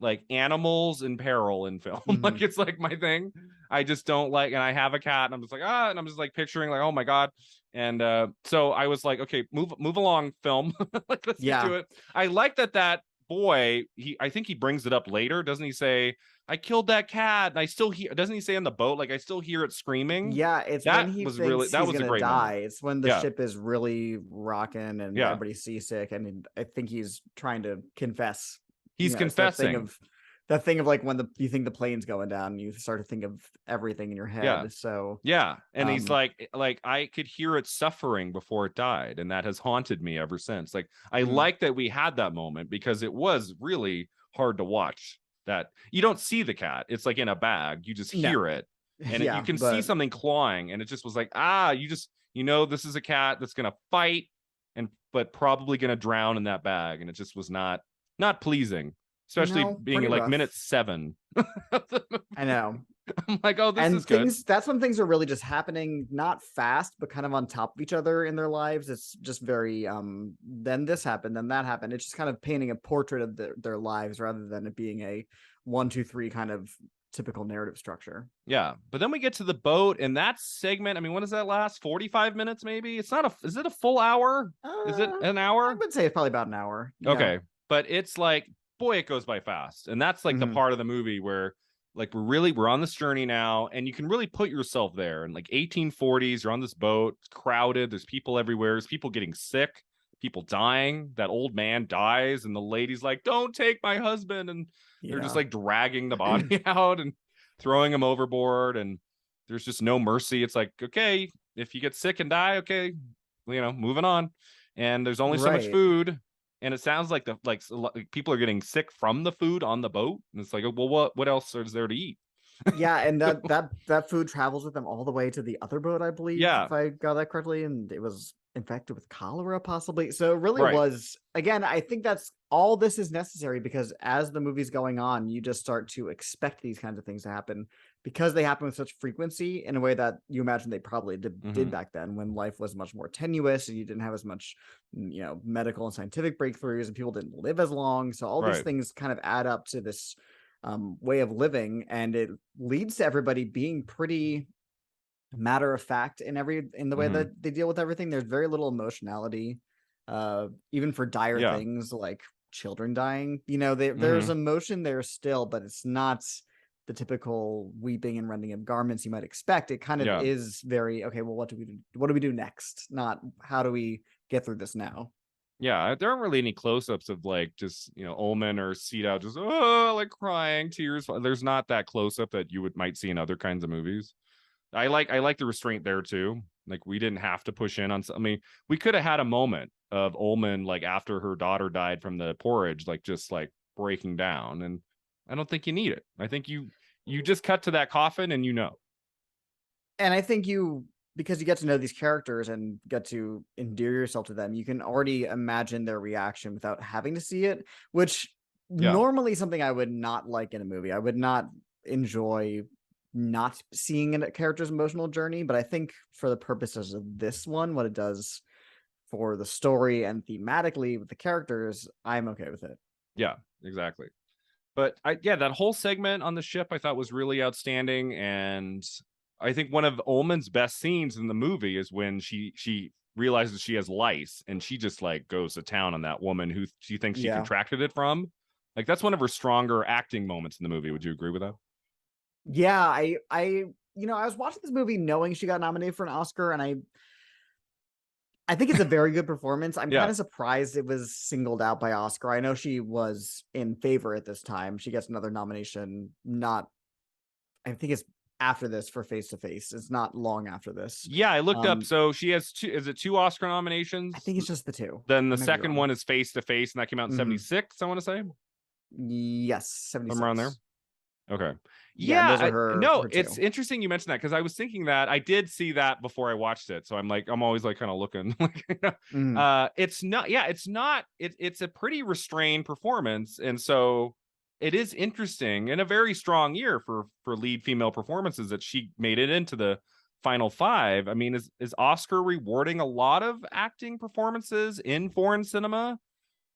[SPEAKER 1] like animals in peril in film. Like it's like my thing. I just don't like, and I have a cat and I'm just like, and I'm just like picturing like, oh my God. And so I was like, okay, move along, film. Like let's get
[SPEAKER 2] Yeah,
[SPEAKER 1] to it. I like that boy, I think he brings it up later, doesn't he say, I killed that cat, and I still hear, doesn't he say on the boat, like I still hear it screaming?
[SPEAKER 2] yeah, it's when he thinks
[SPEAKER 1] That
[SPEAKER 2] he's
[SPEAKER 1] was a
[SPEAKER 2] gonna
[SPEAKER 1] great moment.
[SPEAKER 2] die. It's when the
[SPEAKER 1] Yeah.
[SPEAKER 2] ship is really rocking and
[SPEAKER 1] Yeah.
[SPEAKER 2] everybody's seasick, and I think he's trying to confess.
[SPEAKER 1] He's
[SPEAKER 2] It's that thing
[SPEAKER 1] confessing.
[SPEAKER 2] of like when you think the plane's going down, and you start to think of everything in your
[SPEAKER 1] Yeah.
[SPEAKER 2] head. So
[SPEAKER 1] Yeah. And he's
[SPEAKER 2] um
[SPEAKER 1] like, I could hear it suffering before it died. And that has haunted me ever since. Like, I
[SPEAKER 2] mm,
[SPEAKER 1] like that we had that moment because it was really hard to watch. That you don't see the cat, it's like in a bag, you just
[SPEAKER 2] no,
[SPEAKER 1] hear it. And you
[SPEAKER 2] yeah,
[SPEAKER 1] can see
[SPEAKER 2] but
[SPEAKER 1] something clawing. And it just was like, this is a cat that's going to fight but probably going to drown in that bag. And it just was not pleasing, especially
[SPEAKER 2] no,
[SPEAKER 1] being
[SPEAKER 2] pretty
[SPEAKER 1] in like
[SPEAKER 2] rough.
[SPEAKER 1] minute 7.
[SPEAKER 2] I know.
[SPEAKER 1] I'm like, oh, this is
[SPEAKER 2] And
[SPEAKER 1] good.
[SPEAKER 2] that's when things are really just happening, not fast but kind of on top of each other in their lives. It's just very then this happened, then that happened. It's just kind of painting a portrait of their lives rather than it being a 1 2 3 kind of typical narrative structure.
[SPEAKER 1] Yeah, but then we get to the boat, and that segment, I mean, what does that last? 45 minutes, maybe? Is it a full hour? Is it an
[SPEAKER 2] I
[SPEAKER 1] hour?
[SPEAKER 2] would say it's probably about an hour. Yeah.
[SPEAKER 1] Okay, but it's like, boy, it goes by fast. And that's like the
[SPEAKER 2] Hmm.
[SPEAKER 1] part of the movie where like we're on this journey now, and you can really put yourself there. In like 1840s, you're on this boat, it's crowded, there's people everywhere, there's people getting sick, people dying. That old man dies, and the lady's like, don't take my husband. And they're just
[SPEAKER 2] Yeah.
[SPEAKER 1] like dragging the body out and throwing him overboard, and there's just no mercy. It's like, okay, if you get sick and die, okay, moving on. And there's only so much
[SPEAKER 2] Right.
[SPEAKER 1] food, and it sounds like people are getting sick from the food on the boat, and it's like, well, what else is there to eat?
[SPEAKER 2] Yeah, and that food travels with them all the way to the other boat, I believe,
[SPEAKER 1] Yeah.
[SPEAKER 2] if I got that correctly, and it was infected with cholera, possibly. So it really
[SPEAKER 1] Right.
[SPEAKER 2] was. Again, I think that's all this is necessary because as the movie's going on, you just start to expect these kinds of things to happen because they happen with such frequency in a way that you imagine they probably did back then when life was much more tenuous and you didn't have as much, medical and scientific breakthroughs and people didn't live as long. So all these
[SPEAKER 1] Right.
[SPEAKER 2] things kind of add up to this way of living, and it leads to everybody being pretty matter of fact in the way
[SPEAKER 1] Mm-hmm.
[SPEAKER 2] that they deal with everything. There's very little emotionality, even for dire
[SPEAKER 1] Yeah.
[SPEAKER 2] things like children dying. There's
[SPEAKER 1] Mm-hmm.
[SPEAKER 2] emotion there still, but it's not the typical weeping and rending of garments you might expect. It kind of
[SPEAKER 1] Yeah.
[SPEAKER 2] is very okay. Well, what do we do? What do we do next? Not how do we get through this now?
[SPEAKER 1] Yeah, there aren't really any close-ups of like just Ullman or Sydow just like crying tears. There's not that close-up that you might see in other kinds of movies. I like the restraint there too. Like we didn't have to push in on. I mean, we could have had a moment of Ullman like after her daughter died from the porridge, like just like breaking down, and I don't think you need it. I think you just cut to that coffin and
[SPEAKER 2] And I think because you get to know these characters and get to endear yourself to them, you can already imagine their reaction without having to see it, which
[SPEAKER 1] yeah.
[SPEAKER 2] normally something I would not like in a movie. I would not enjoy not seeing a character's emotional journey, but I think for the purposes of this one, what it does for the story and thematically with the characters, I'm okay with it.
[SPEAKER 1] Yeah, exactly. But that whole segment on the ship I thought was really outstanding, and I think one of Ullman's best scenes in the movie is when she realizes she has lice and she just like goes to town on that woman who she thinks she contracted it from. Like that's one of her stronger acting moments in the movie. Would you agree with that?
[SPEAKER 2] Yeah, I was watching this movie knowing she got nominated for an Oscar, and I think it's a very good performance. I'm kind of surprised it was singled out by Oscar. I know she was in favor at this time. She gets another nomination, I think it's after this for Face to Face. It's not long after this.
[SPEAKER 1] Yeah, I looked up. So she has two Oscar nominations?
[SPEAKER 2] I think it's just the two.
[SPEAKER 1] Then the second one is Face to Face, and that came out in 76, I want to say.
[SPEAKER 2] Yes, 76.
[SPEAKER 1] Somewhere around there. Okay.
[SPEAKER 2] Yeah, those are her
[SPEAKER 1] it's interesting you mentioned that because I was thinking that I did see that before I watched it. So I'm always like kind of looking it's a pretty restrained performance. And so it is interesting and a very strong year for lead female performances that she made it into the final 5. I mean, is Oscar rewarding a lot of acting performances in foreign cinema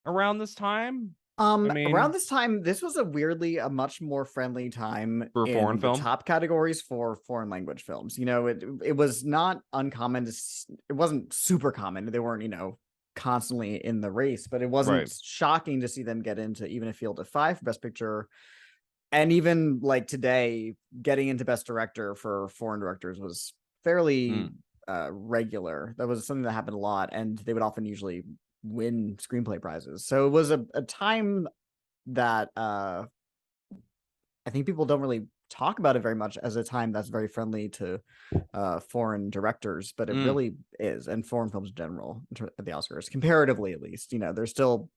[SPEAKER 1] around this time?
[SPEAKER 2] Around this time, this was a much more friendly time
[SPEAKER 1] for
[SPEAKER 2] in
[SPEAKER 1] foreign
[SPEAKER 2] the
[SPEAKER 1] film
[SPEAKER 2] top categories for foreign language films. It was not uncommon it wasn't super common. They weren't, constantly in the race, but it wasn't shocking to see them get into even a field of 5 for Best Picture. And even like today, getting into Best Director for foreign directors was fairly regular. That was something that happened a lot, and they would often usually win screenplay prizes. So it was a time that I think people don't really talk about it very much as a time that's very friendly to foreign directors, but it really is, and foreign films in general at the Oscars, comparatively at least. There's still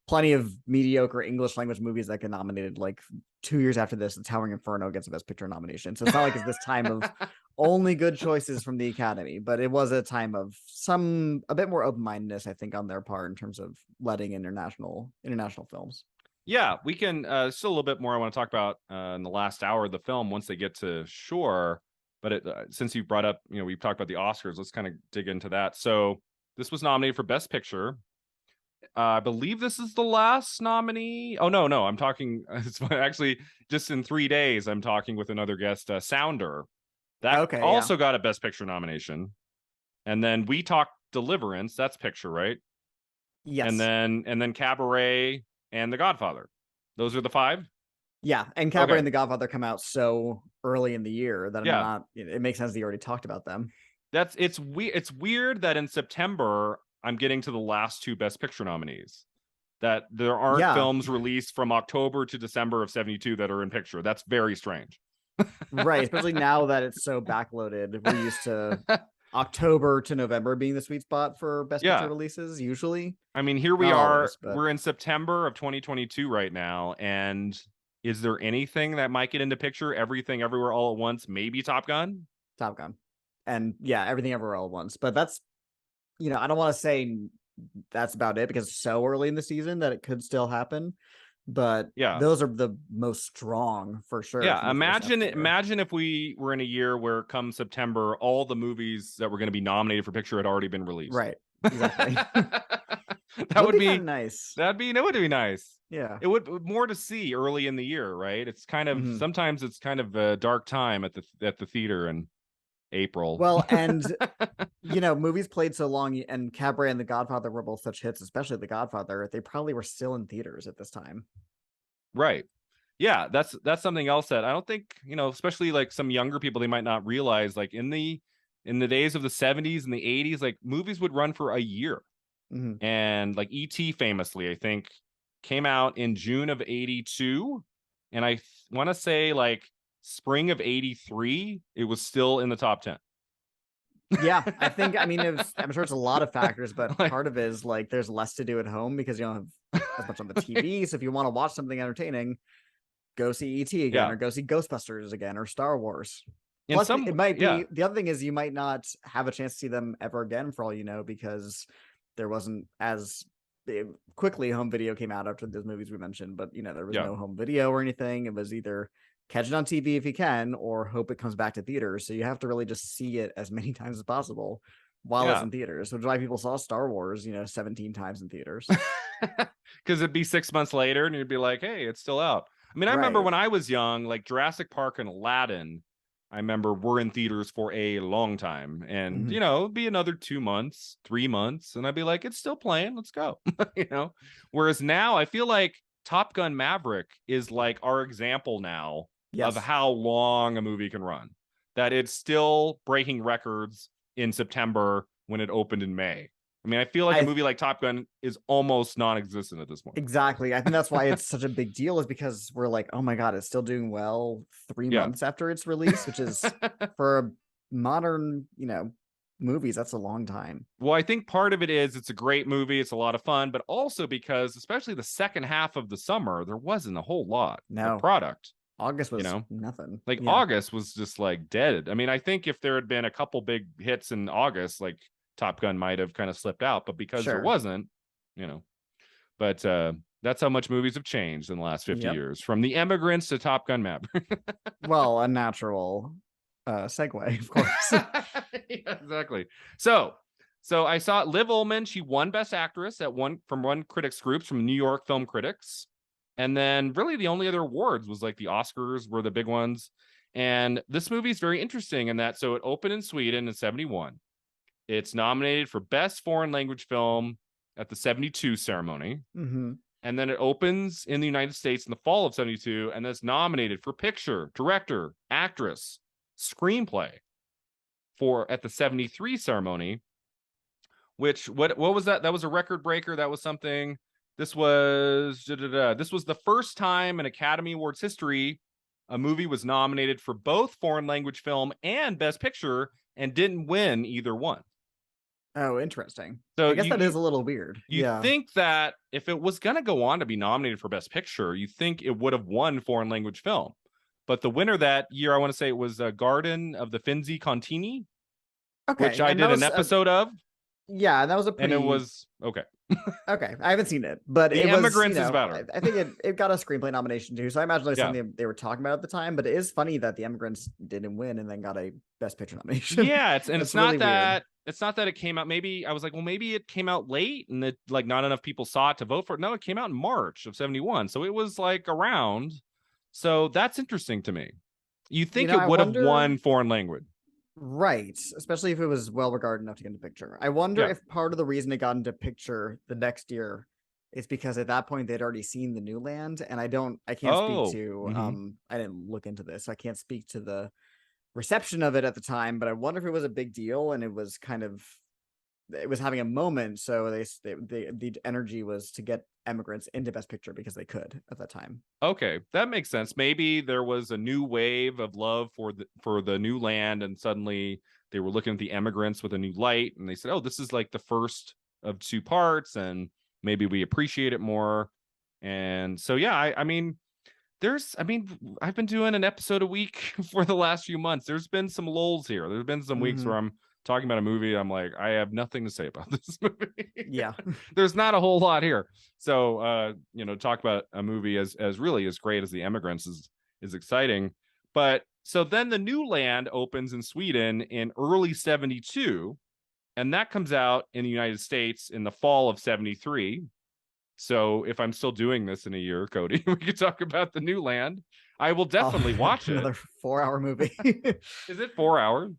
[SPEAKER 2] plenty of mediocre English language movies that get nominated. Like 2 years after this, The Towering Inferno gets a Best Picture nomination. So it's not like it's this time of only good choices from the Academy, but it was a time of a bit more open-mindedness, I think, on their part in terms of letting international films.
[SPEAKER 1] Yeah, we can still a little bit more I want to talk about in the last hour of the film once they get to shore. But since you brought up, we've talked about the Oscars, let's kind of dig into that. So this was nominated for Best Picture. I believe this is the last nominee. Oh, no, I'm talking. It's actually just in 3 days. I'm talking with another guest, Sounder. That also got a Best Picture nomination. And then we talked Deliverance. That's picture, right?
[SPEAKER 2] Yes.
[SPEAKER 1] And then Cabaret and The Godfather. Those are the 5.
[SPEAKER 2] Yeah, and Cabaret and The Godfather come out so early in the year that it makes sense that you already talked about them.
[SPEAKER 1] It's weird that in September I'm getting to the last 2 Best Picture nominees. That there aren't films released from October to December of 72 that are in picture. That's very strange.
[SPEAKER 2] Right, especially now that it's so backloaded. We're used to October to November being the sweet spot for Best Picture releases, usually.
[SPEAKER 1] I mean, here we are. We're in September of 2022 right now, and is there anything that might get into picture? Everything, Everywhere, All at Once, maybe Top Gun?
[SPEAKER 2] Top Gun. And Everything Everywhere All at Once. But that's, I don't want to say that's about it because it's so early in the season that it could still happen. But those are the most strong for sure.
[SPEAKER 1] Yeah, imagine if we were in a year where come September, all the movies that were going to be nominated for picture had already been released.
[SPEAKER 2] Right, exactly.
[SPEAKER 1] that would be
[SPEAKER 2] nice.
[SPEAKER 1] It would be nice.
[SPEAKER 2] Yeah,
[SPEAKER 1] it would more to see early in the year, right? It's kind of sometimes it's kind of a dark time at the theater in April.
[SPEAKER 2] Well, and movies played so long, and Cabaret and The Godfather were both such hits, especially The Godfather. They probably were still in theaters at this time.
[SPEAKER 1] Right. Yeah, that's something else that I don't think, especially like some younger people, they might not realize, like in the days of the 70s and the 80s, like movies would run for a year. And like E.T. famously, I think, came out in June of 82. And I want to say like spring of 83, it was still in the top 10.
[SPEAKER 2] Yeah, I think, I'm sure it's a lot of factors, but part of it is like there's less to do at home because you don't have as much on the TV. So if you want to watch something entertaining, go see E.T. again, or go see Ghostbusters again, or Star Wars. Plus, it might be the other thing is you might not have a chance to see them ever again for all you know, because there wasn't as quickly home video came out after those movies we mentioned, but there was no home video or anything. It was either catch it on TV if you can, or hope it comes back to theaters. So you have to really just see it as many times as possible while it's in theaters, which is why people saw Star Wars, 17 times in theaters.
[SPEAKER 1] Because it'd be 6 months later and you'd be like, hey, it's still out. I mean, I remember when I was young, like Jurassic Park and Aladdin, I remember were in theaters for a long time. And, it'd be another 2 months, 3 months. And I'd be like, it's still playing. Let's go. Whereas now I feel like Top Gun Maverick is like our example now of how long a movie can run. That it's still breaking records in September when it opened in May. I mean, I feel like a movie like Top Gun is almost non-existent at this point.
[SPEAKER 2] Exactly. I think that's why it's such a big deal, is because we're like, oh my God, it's still doing well 3 months after its release, which is for modern, movies, that's a long time.
[SPEAKER 1] Well, I think part of it is it's a great movie. It's a lot of fun, but also because especially the second half of the summer, there wasn't a whole lot of product.
[SPEAKER 2] August was nothing.
[SPEAKER 1] Like August was just like dead. I mean, I think if there had been a couple big hits in August, like Top Gun might have kind of slipped out, but because there wasn't, but that's how much movies have changed in the last 50 years, from the Emigrants to Top Gun Maverick.
[SPEAKER 2] Well, a natural segue, of course.
[SPEAKER 1] Yeah, exactly. So I saw Liv Ullmann. She won Best Actress from one critics groups, from New York Film Critics. And then really the only other awards was like the Oscars were the big ones. And this movie is very interesting in that, so it opened in Sweden in 1971. It's nominated for Best Foreign Language Film at the 1972 ceremony. And then it opens in the United States in the fall of 1972, and that's nominated for Picture, Director, Actress, Screenplay at the 1973 ceremony. Which, what was that? That was a record breaker. That was something. This was the first time in Academy Awards history a movie was nominated for both foreign language film and Best Picture and didn't win either one.
[SPEAKER 2] Oh, interesting.
[SPEAKER 1] So
[SPEAKER 2] I guess that is a little weird.
[SPEAKER 1] You think that if it was going to go on to be nominated for Best Picture, you think it would have won foreign language film. But the winner that year, I want to say it was Garden of the Finzi Contini, which I did an episode of.
[SPEAKER 2] Yeah, that was a pretty...
[SPEAKER 1] And it was... Okay.
[SPEAKER 2] Okay, I haven't seen it, but
[SPEAKER 1] The Emigrants is better.
[SPEAKER 2] I think it got a screenplay nomination too, so I imagine it was something they were talking about at the time, but it is funny that The Emigrants didn't win and then got a Best Picture nomination.
[SPEAKER 1] Yeah, it's not
[SPEAKER 2] really
[SPEAKER 1] that...
[SPEAKER 2] weird.
[SPEAKER 1] It's not that it came out, maybe I was like, well, maybe it came out late and that like not enough people saw it to vote for it. No, it came out in March of 1971, so it was like around. So that's interesting to me. You think it would have won foreign language.
[SPEAKER 2] Right, especially if it was well regarded enough to get into Picture. I wonder if part of the reason it got into Picture the next year is because at that point they'd already seen The New Land, and I can't speak to I didn't look into this, so I can't speak to the reception of it at the time, but I wonder if it was a big deal and it was having a moment, so the energy was to get Emigrants into Best Picture because they could at that time.
[SPEAKER 1] Okay, that makes sense. Maybe there was a new wave of love for the New Land, and suddenly they were looking at the Emigrants with a new light, and they said, "Oh, this is like the first of two parts, and maybe we appreciate it more." And so, yeah, I mean, I've been doing an episode a week for the last few months. There's been some lulls here. There's been some weeks where I'm talking about a movie, I'm like, I have nothing to say about this movie.
[SPEAKER 2] Yeah.
[SPEAKER 1] There's not a whole lot here. So talk about a movie as really as great as The Emigrants is exciting. But so then The New Land opens in Sweden in early 1972, and that comes out in the United States in the fall of 1973. So if I'm still doing this in a year, Cody, we could talk about The New Land. I will definitely watch it.
[SPEAKER 2] Another 4-hour movie.
[SPEAKER 1] Is it 4 hours?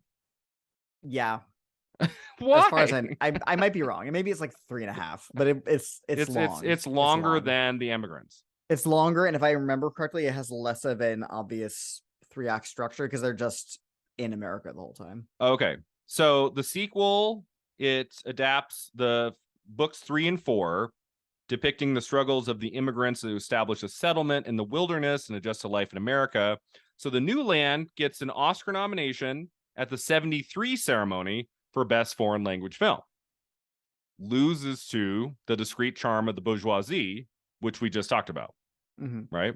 [SPEAKER 2] Yeah.
[SPEAKER 1] Why?
[SPEAKER 2] As far as I might be wrong, and maybe it's like 3.5, but it's long.
[SPEAKER 1] It's longer than The Emigrants.
[SPEAKER 2] It's longer, and if I remember correctly, it has less of an obvious 3-act structure because they're just in America the whole time.
[SPEAKER 1] Okay, so the sequel, it adapts the books 3 and 4, depicting the struggles of the immigrants to establish a settlement in the wilderness and adjust to life in America. So The New Land gets an Oscar nomination at the 1973 ceremony for Best Foreign Language Film. Loses to The Discreet Charm of the Bourgeoisie, which we just talked about, right?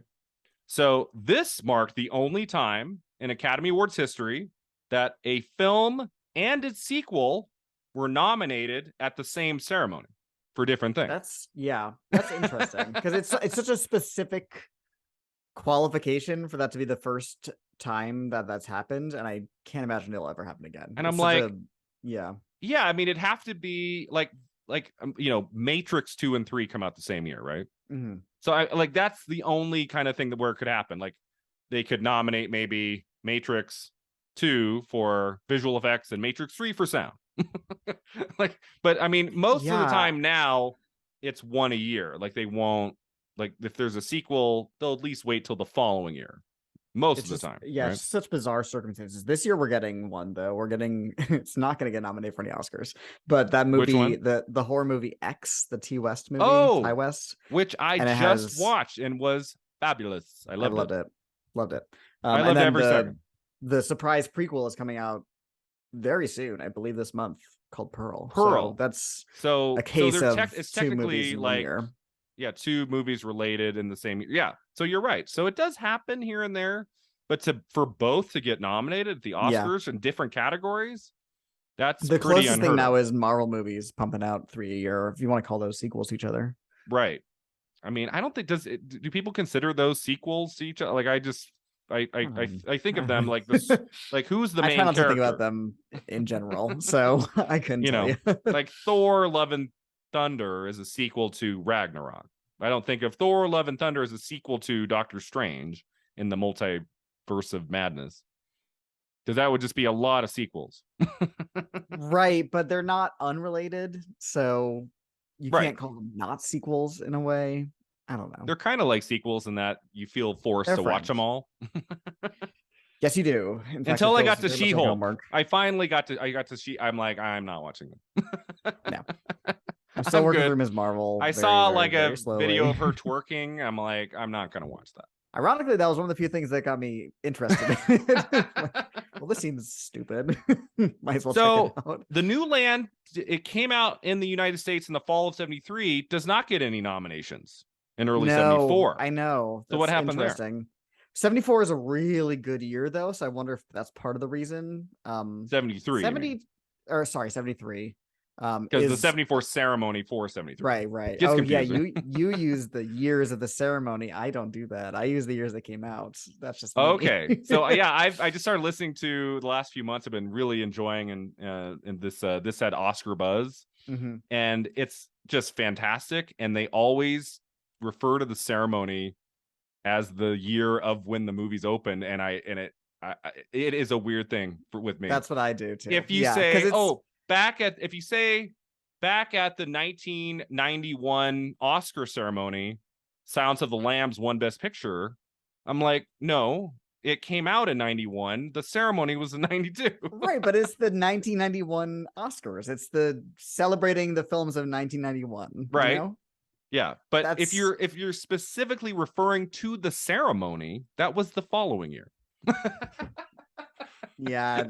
[SPEAKER 1] So this marked the only time in Academy Awards history that a film and its sequel were nominated at the same ceremony for different things.
[SPEAKER 2] That's interesting because it's such a specific qualification for that to be the first time that that's happened, and I can't imagine it'll ever happen again.
[SPEAKER 1] And
[SPEAKER 2] It's
[SPEAKER 1] I'm
[SPEAKER 2] such
[SPEAKER 1] like,
[SPEAKER 2] a yeah.
[SPEAKER 1] yeah, I mean, it'd have to be like Matrix 2 and 3 come out the same year, right?
[SPEAKER 2] Mhm.
[SPEAKER 1] So I like that's the only kind of thing that where it could happen. Like they could nominate maybe Matrix 2 for visual effects and Matrix 3 for sound. Like, but I mean, most of the
[SPEAKER 2] Yeah,
[SPEAKER 1] time now it's one a year. Like they won't, like if there's a sequel, they'll at least wait till the following year. Most
[SPEAKER 2] it's
[SPEAKER 1] of the
[SPEAKER 2] just
[SPEAKER 1] time,
[SPEAKER 2] yeah,
[SPEAKER 1] right?
[SPEAKER 2] it's just such bizarre circumstances. This year we're getting one though. We're getting it's not going to get nominated for any Oscars, but that
[SPEAKER 1] Which
[SPEAKER 2] movie,
[SPEAKER 1] one?
[SPEAKER 2] the horror movie X, the T West movie, Ty
[SPEAKER 1] Oh,
[SPEAKER 2] West,
[SPEAKER 1] which I
[SPEAKER 2] and it
[SPEAKER 1] just
[SPEAKER 2] has
[SPEAKER 1] watched and was fabulous. I
[SPEAKER 2] I
[SPEAKER 1] loved it.
[SPEAKER 2] loved it, loved it.
[SPEAKER 1] I
[SPEAKER 2] And
[SPEAKER 1] loved
[SPEAKER 2] then
[SPEAKER 1] every second.
[SPEAKER 2] the surprise prequel is coming out very soon, I believe this month, called Pearl. So
[SPEAKER 1] Pearl.
[SPEAKER 2] that's a
[SPEAKER 1] So
[SPEAKER 2] case
[SPEAKER 1] they're
[SPEAKER 2] of
[SPEAKER 1] it's
[SPEAKER 2] two movies
[SPEAKER 1] technically
[SPEAKER 2] in one
[SPEAKER 1] like,
[SPEAKER 2] year.
[SPEAKER 1] yeah, two movies related in the same year. Yeah. So you're right. So it does happen here and there, but for both to get nominated at the
[SPEAKER 2] Yeah.
[SPEAKER 1] Oscars in different categories, that's
[SPEAKER 2] The
[SPEAKER 1] pretty
[SPEAKER 2] closest thing
[SPEAKER 1] unheard
[SPEAKER 2] now
[SPEAKER 1] of.
[SPEAKER 2] is Marvel movies pumping out 3 a year, if you want to call those sequels to each other.
[SPEAKER 1] Right. I mean, I don't think do people consider those sequels to each other? Like I just I think of them like this, like who's the
[SPEAKER 2] I try
[SPEAKER 1] main
[SPEAKER 2] not to think about
[SPEAKER 1] character?
[SPEAKER 2] them in general, so I couldn't
[SPEAKER 1] You
[SPEAKER 2] tell
[SPEAKER 1] know,
[SPEAKER 2] you.
[SPEAKER 1] like Thor Love and Thunder is a sequel to Ragnarok. I don't think of Thor Love and Thunder as a sequel to Doctor Strange in the multiverse of madness, because that would just be a lot of sequels.
[SPEAKER 2] Right, but they're not unrelated, so you
[SPEAKER 1] Right.
[SPEAKER 2] can't call them not sequels in a way. I don't know.
[SPEAKER 1] They're kind of like sequels in that you feel forced
[SPEAKER 2] They're
[SPEAKER 1] to watch them
[SPEAKER 2] friends.
[SPEAKER 1] all.
[SPEAKER 2] Yes, you do. In fact, it
[SPEAKER 1] Until I
[SPEAKER 2] feels
[SPEAKER 1] got to
[SPEAKER 2] very much like
[SPEAKER 1] She-Hulk.
[SPEAKER 2] homework.
[SPEAKER 1] I finally got to She. I'm like, I'm not watching them.
[SPEAKER 2] No, I'm still
[SPEAKER 1] I'm
[SPEAKER 2] working
[SPEAKER 1] good.
[SPEAKER 2] through Ms. Marvel
[SPEAKER 1] I
[SPEAKER 2] very,
[SPEAKER 1] saw
[SPEAKER 2] very,
[SPEAKER 1] like a
[SPEAKER 2] very
[SPEAKER 1] video
[SPEAKER 2] slowly.
[SPEAKER 1] of her twerking. I'm like, I'm not gonna watch that.
[SPEAKER 2] Ironically, that was one of the few things that got me interested in it. Like, well, this seems stupid. Might as well check it
[SPEAKER 1] So
[SPEAKER 2] out.
[SPEAKER 1] the New Land, it came out in the United States in the fall of '73. Does not get any nominations in early
[SPEAKER 2] No,
[SPEAKER 1] '74.
[SPEAKER 2] I know.
[SPEAKER 1] So what
[SPEAKER 2] That's
[SPEAKER 1] happened there?
[SPEAKER 2] interesting. 74 is a really good year though, so I wonder if that's part of the reason.
[SPEAKER 1] 73, you mean?
[SPEAKER 2] 70 or sorry, 73
[SPEAKER 1] Because the
[SPEAKER 2] is
[SPEAKER 1] 74 ceremony for '73
[SPEAKER 2] right.
[SPEAKER 1] gets
[SPEAKER 2] Oh yeah,
[SPEAKER 1] confusing.
[SPEAKER 2] you use the years of the ceremony. I don't do that. I use the years that came out. That's just me.
[SPEAKER 1] Okay, so yeah, I just started listening to the last few months. I've been really enjoying, and this had Oscar buzz,
[SPEAKER 2] Mhm.
[SPEAKER 1] and it's just fantastic. And they always refer to the ceremony as the year of when the movi's opened, and it is a weird thing with me.
[SPEAKER 2] That's what I do too.
[SPEAKER 1] If you
[SPEAKER 2] Yeah, because
[SPEAKER 1] say,
[SPEAKER 2] it's
[SPEAKER 1] oh, if you say back at the 1991 Oscar ceremony, Silence of the Lambs won Best Picture. I'm like, no, it came out in 91. The ceremony was in 92.
[SPEAKER 2] right, but it's the 1991 Oscars. It's the celebrating the films of 1991.
[SPEAKER 1] Right.
[SPEAKER 2] You know,
[SPEAKER 1] Yeah, but
[SPEAKER 2] that's
[SPEAKER 1] if you're specifically referring to the ceremony, that was the following year.
[SPEAKER 2] yeah.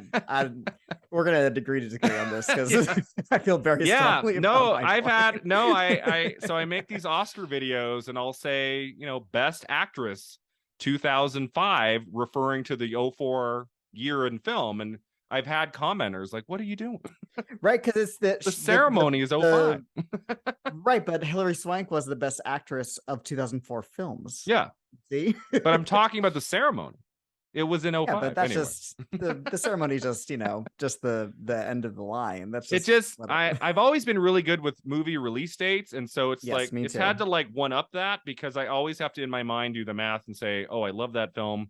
[SPEAKER 2] We're gonna agree to disagree on this because I feel very strongly
[SPEAKER 1] no,
[SPEAKER 2] about my
[SPEAKER 1] I've
[SPEAKER 2] point.
[SPEAKER 1] had no, so I make these Oscar videos and I'll say, Best Actress 2005, referring to the '04 year in film, and I've had commenters like, what are you doing?
[SPEAKER 2] Right, because it's
[SPEAKER 1] The ceremony is '05.
[SPEAKER 2] Right, but Hilary Swank was the best actress of 2004 films.
[SPEAKER 1] Yeah,
[SPEAKER 2] See,
[SPEAKER 1] but I'm talking about the ceremony. It was in '05.
[SPEAKER 2] yeah, but that's
[SPEAKER 1] anyway.
[SPEAKER 2] just the ceremony. Just just the end of the line. That's just
[SPEAKER 1] it just I've always been really good with movie release dates, and so it's
[SPEAKER 2] yes,
[SPEAKER 1] like
[SPEAKER 2] me
[SPEAKER 1] it's
[SPEAKER 2] too.
[SPEAKER 1] had to like one up that, because I always have to in my mind do the math and say, oh, I love that film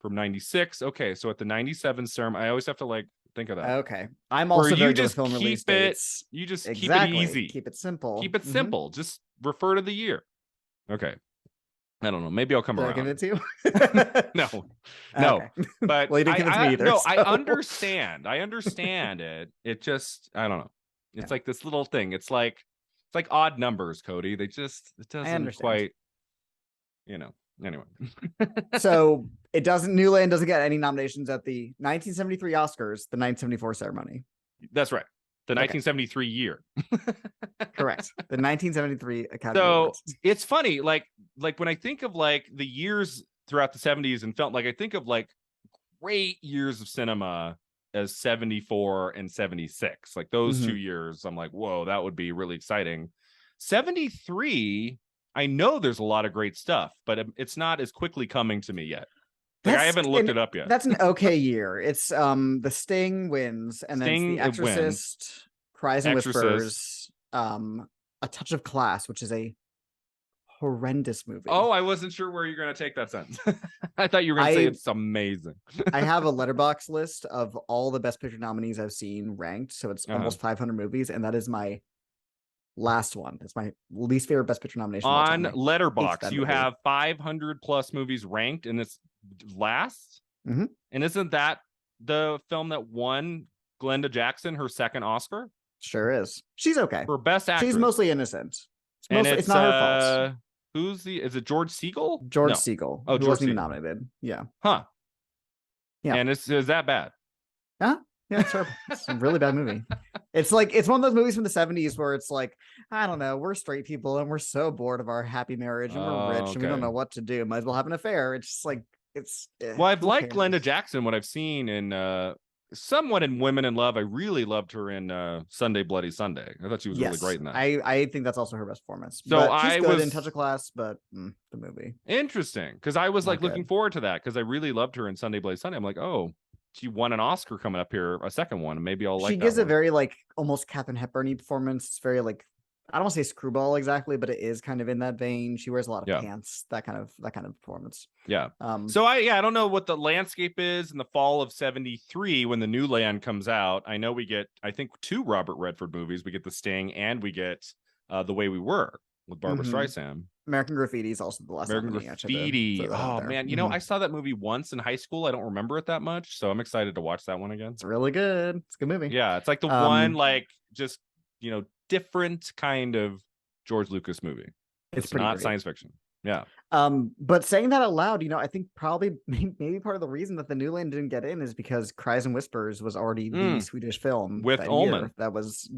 [SPEAKER 1] from '96. Okay, so at the '97 ceremony, I always have to like think of that.
[SPEAKER 2] Okay, I'm also very good with film release dates.
[SPEAKER 1] You just
[SPEAKER 2] exactly.
[SPEAKER 1] keep it easy,
[SPEAKER 2] keep it simple,
[SPEAKER 1] keep it simple. Just refer to the year. Okay. I don't know. Maybe I'll come
[SPEAKER 2] Did
[SPEAKER 1] around.
[SPEAKER 2] I give it to you?
[SPEAKER 1] no.
[SPEAKER 2] Okay.
[SPEAKER 1] But
[SPEAKER 2] well, you didn't give it to me either.
[SPEAKER 1] No,
[SPEAKER 2] so.
[SPEAKER 1] I understand. I understand it. It just, I don't know. It's like this little thing. It's like odd numbers, Cody. It doesn't quite, Anyway.
[SPEAKER 2] So it doesn't. New Land doesn't get any nominations at the 1973 Oscars, the 1974 ceremony.
[SPEAKER 1] That's right. The 1973 year.
[SPEAKER 2] Correct. The 1973 Academy Awards.
[SPEAKER 1] It's funny, like when I think of like the years throughout the 70s and felt like I think of like great years of cinema as 74 and 76. Like those 2 years, I'm like, whoa, that would be really exciting. 73, I know there's a lot of great stuff, but it's not as quickly coming to me yet. Like I haven't looked it up yet.
[SPEAKER 2] That's an okay year. It's The Sting wins, and then it's
[SPEAKER 1] Sting,
[SPEAKER 2] The
[SPEAKER 1] it wins.
[SPEAKER 2] Exorcist, Cries and
[SPEAKER 1] Exorcist.
[SPEAKER 2] Whispers, A Touch of Class, which is a horrendous movie.
[SPEAKER 1] Oh, I wasn't sure where you're going to take that sentence. I thought you were going to say it's amazing.
[SPEAKER 2] I have a letterbox list of all the Best Picture nominees I've seen ranked, so it's almost 500 movies, and that is my last one. It's my least favorite Best Picture nomination.
[SPEAKER 1] On Letterboxd, you have 500 plus movies ranked, and it's last.
[SPEAKER 2] Mm-hmm.
[SPEAKER 1] And isn't that the film that won Glenda Jackson her second Oscar?
[SPEAKER 2] Sure is. She's okay
[SPEAKER 1] for Best Actress.
[SPEAKER 2] She's mostly innocent. It's not her fault.
[SPEAKER 1] Is it George Siegel?
[SPEAKER 2] George Siegel.
[SPEAKER 1] Oh,
[SPEAKER 2] who wasn't even nominated. Yeah.
[SPEAKER 1] Huh.
[SPEAKER 2] Yeah.
[SPEAKER 1] And is that bad?
[SPEAKER 2] Huh? Yeah, it's terrible. It's a really bad movie. It's one of those movies from the 70s where it's like, I don't know, we're straight people and we're so bored of our happy marriage and we're rich and we don't know what to do. Might as well have an affair. It's just like
[SPEAKER 1] well, I've liked Glenda Jackson, what I've seen in somewhat in Women in Love. I really loved her in Sunday Bloody Sunday. I thought she was really great in that.
[SPEAKER 2] I think that's also her best performance.
[SPEAKER 1] So
[SPEAKER 2] but she's good in Touch of Class, but the movie.
[SPEAKER 1] Interesting. Because I was like looking forward to that because I really loved her in Sunday Bloody Sunday. I'm like, oh, she won an Oscar coming up here, a second one, and maybe I'll like.
[SPEAKER 2] She gives a very like almost Katharine Hepburn-y performance. It's very like, I don't want to say screwball exactly, but it is kind of in that vein. She wears a lot of pants, that kind of performance.
[SPEAKER 1] Yeah. So I don't know what the landscape is in the fall of '73 when the New Land comes out. I know we get, I think, 2 Robert Redford movies. We get The Sting and we get The Way We Were with Barbara Streisand.
[SPEAKER 2] American Graffiti is also the last
[SPEAKER 1] American Graffiti. Oh man, you know, I saw that movie once in high school. I don't remember it that much, so I'm excited to watch that one again.
[SPEAKER 2] It's really good. It's a good movie.
[SPEAKER 1] Yeah, it's like the one like just, you know, different kind of George Lucas movie. It's not great. Science fiction. Yeah.
[SPEAKER 2] But saying that out loud, you know, I think probably maybe part of the reason that the New Land didn't get in is because Cries and Whispers was already the Swedish film
[SPEAKER 1] with Ullman.
[SPEAKER 2] That was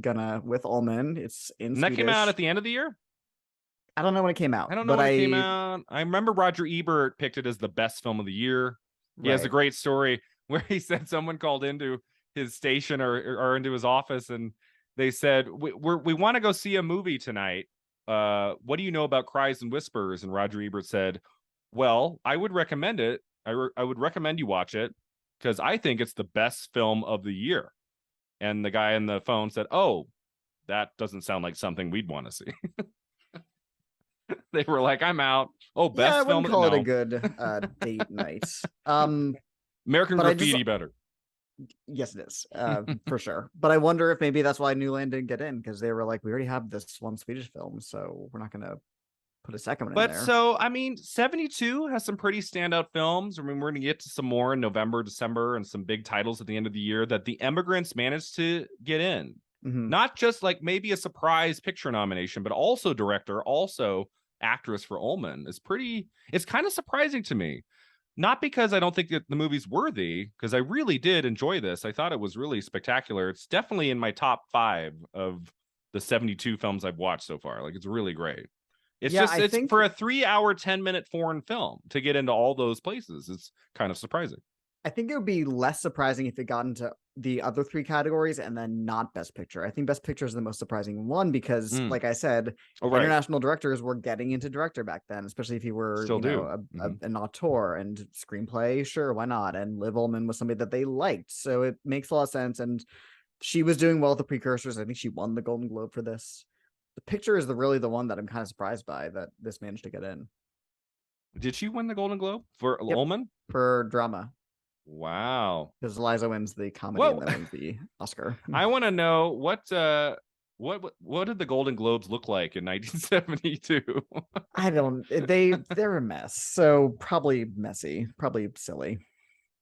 [SPEAKER 2] with Ullman. It's in
[SPEAKER 1] and that came out at the end of the year.
[SPEAKER 2] I don't know when it came out.
[SPEAKER 1] I don't know when it came out. I remember Roger Ebert picked it as the best film of the year. He has a great story where he said someone called into his station or into his office and they said, we want to go see a movie tonight. What do you know about Cries and Whispers? And Roger Ebert said, well, I would recommend it. I would recommend you watch it because I think it's the best film of the year. And the guy on the phone said, oh, that doesn't sound like something we'd want to see. They were like, I'm out. Oh, best film.
[SPEAKER 2] I wouldn't call it a good date night.
[SPEAKER 1] American Graffiti better.
[SPEAKER 2] Yes, it is, for sure. But I wonder if maybe that's why New Land didn't get in because they were like, we already have this one Swedish film, so we're not going to put a second one in there.
[SPEAKER 1] But so, I mean, 72 has some pretty standout films. I mean, we're going to get to some more in November, December, and some big titles at the end of the year that the Emigrants managed to get in. Not just like maybe a surprise picture nomination, but also director, also actress for Ullman. It's kind of surprising to me. Not because I don't think that the movie's worthy, because I really did enjoy this. I thought it was really spectacular. It's definitely in my top 5 of the 72 films I've watched so far. Like, it's really great. It's it's for a 3-hour, 10-minute foreign film to get into all those places. It's kind of surprising.
[SPEAKER 2] I think it would be less surprising if it got into the other 3 categories and then not Best Picture. I think Best Picture is the most surprising one because, like I said, international directors were getting into director back then, especially if you were an auteur and screenplay. Sure, why not? And Liv Ullman was somebody that they liked, so it makes a lot of sense. And she was doing well with the precursors. I think she won the Golden Globe for this. The picture is really the one that I'm kind of surprised by that this managed to get in.
[SPEAKER 1] Did she win the Golden Globe for Ullman?
[SPEAKER 2] For drama.
[SPEAKER 1] Wow.
[SPEAKER 2] Because Liza wins the comedy and then wins the Oscar.
[SPEAKER 1] I want to know what did the Golden Globes look like in 1972?
[SPEAKER 2] I don't. They're a mess. So probably messy, probably silly.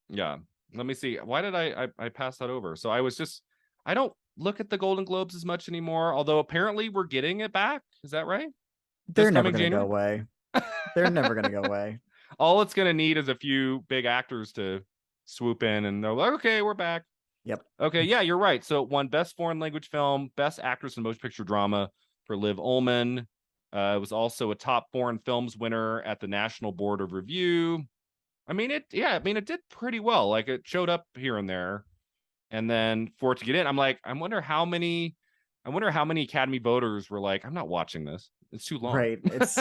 [SPEAKER 1] Yeah. Let me see. Why did I pass that over? So I don't look at the Golden Globes as much anymore. Although apparently we're getting it back. Is that right?
[SPEAKER 2] They're never going to go away. They're never going to go away.
[SPEAKER 1] All it's going to need is a few big actors to swoop in and they're like, okay, we're back.
[SPEAKER 2] Yep.
[SPEAKER 1] Okay, yeah, you're right. So it won Best Foreign Language Film, Best Actress in Motion Picture Drama for Liv Ullman. It was also a top foreign films winner at the National Board of Review. I mean, it did pretty well. Like, it showed up here and there. And then for it to get in, I'm like, I wonder how many Academy voters were like, I'm not watching this. It's too long.
[SPEAKER 2] Right. It's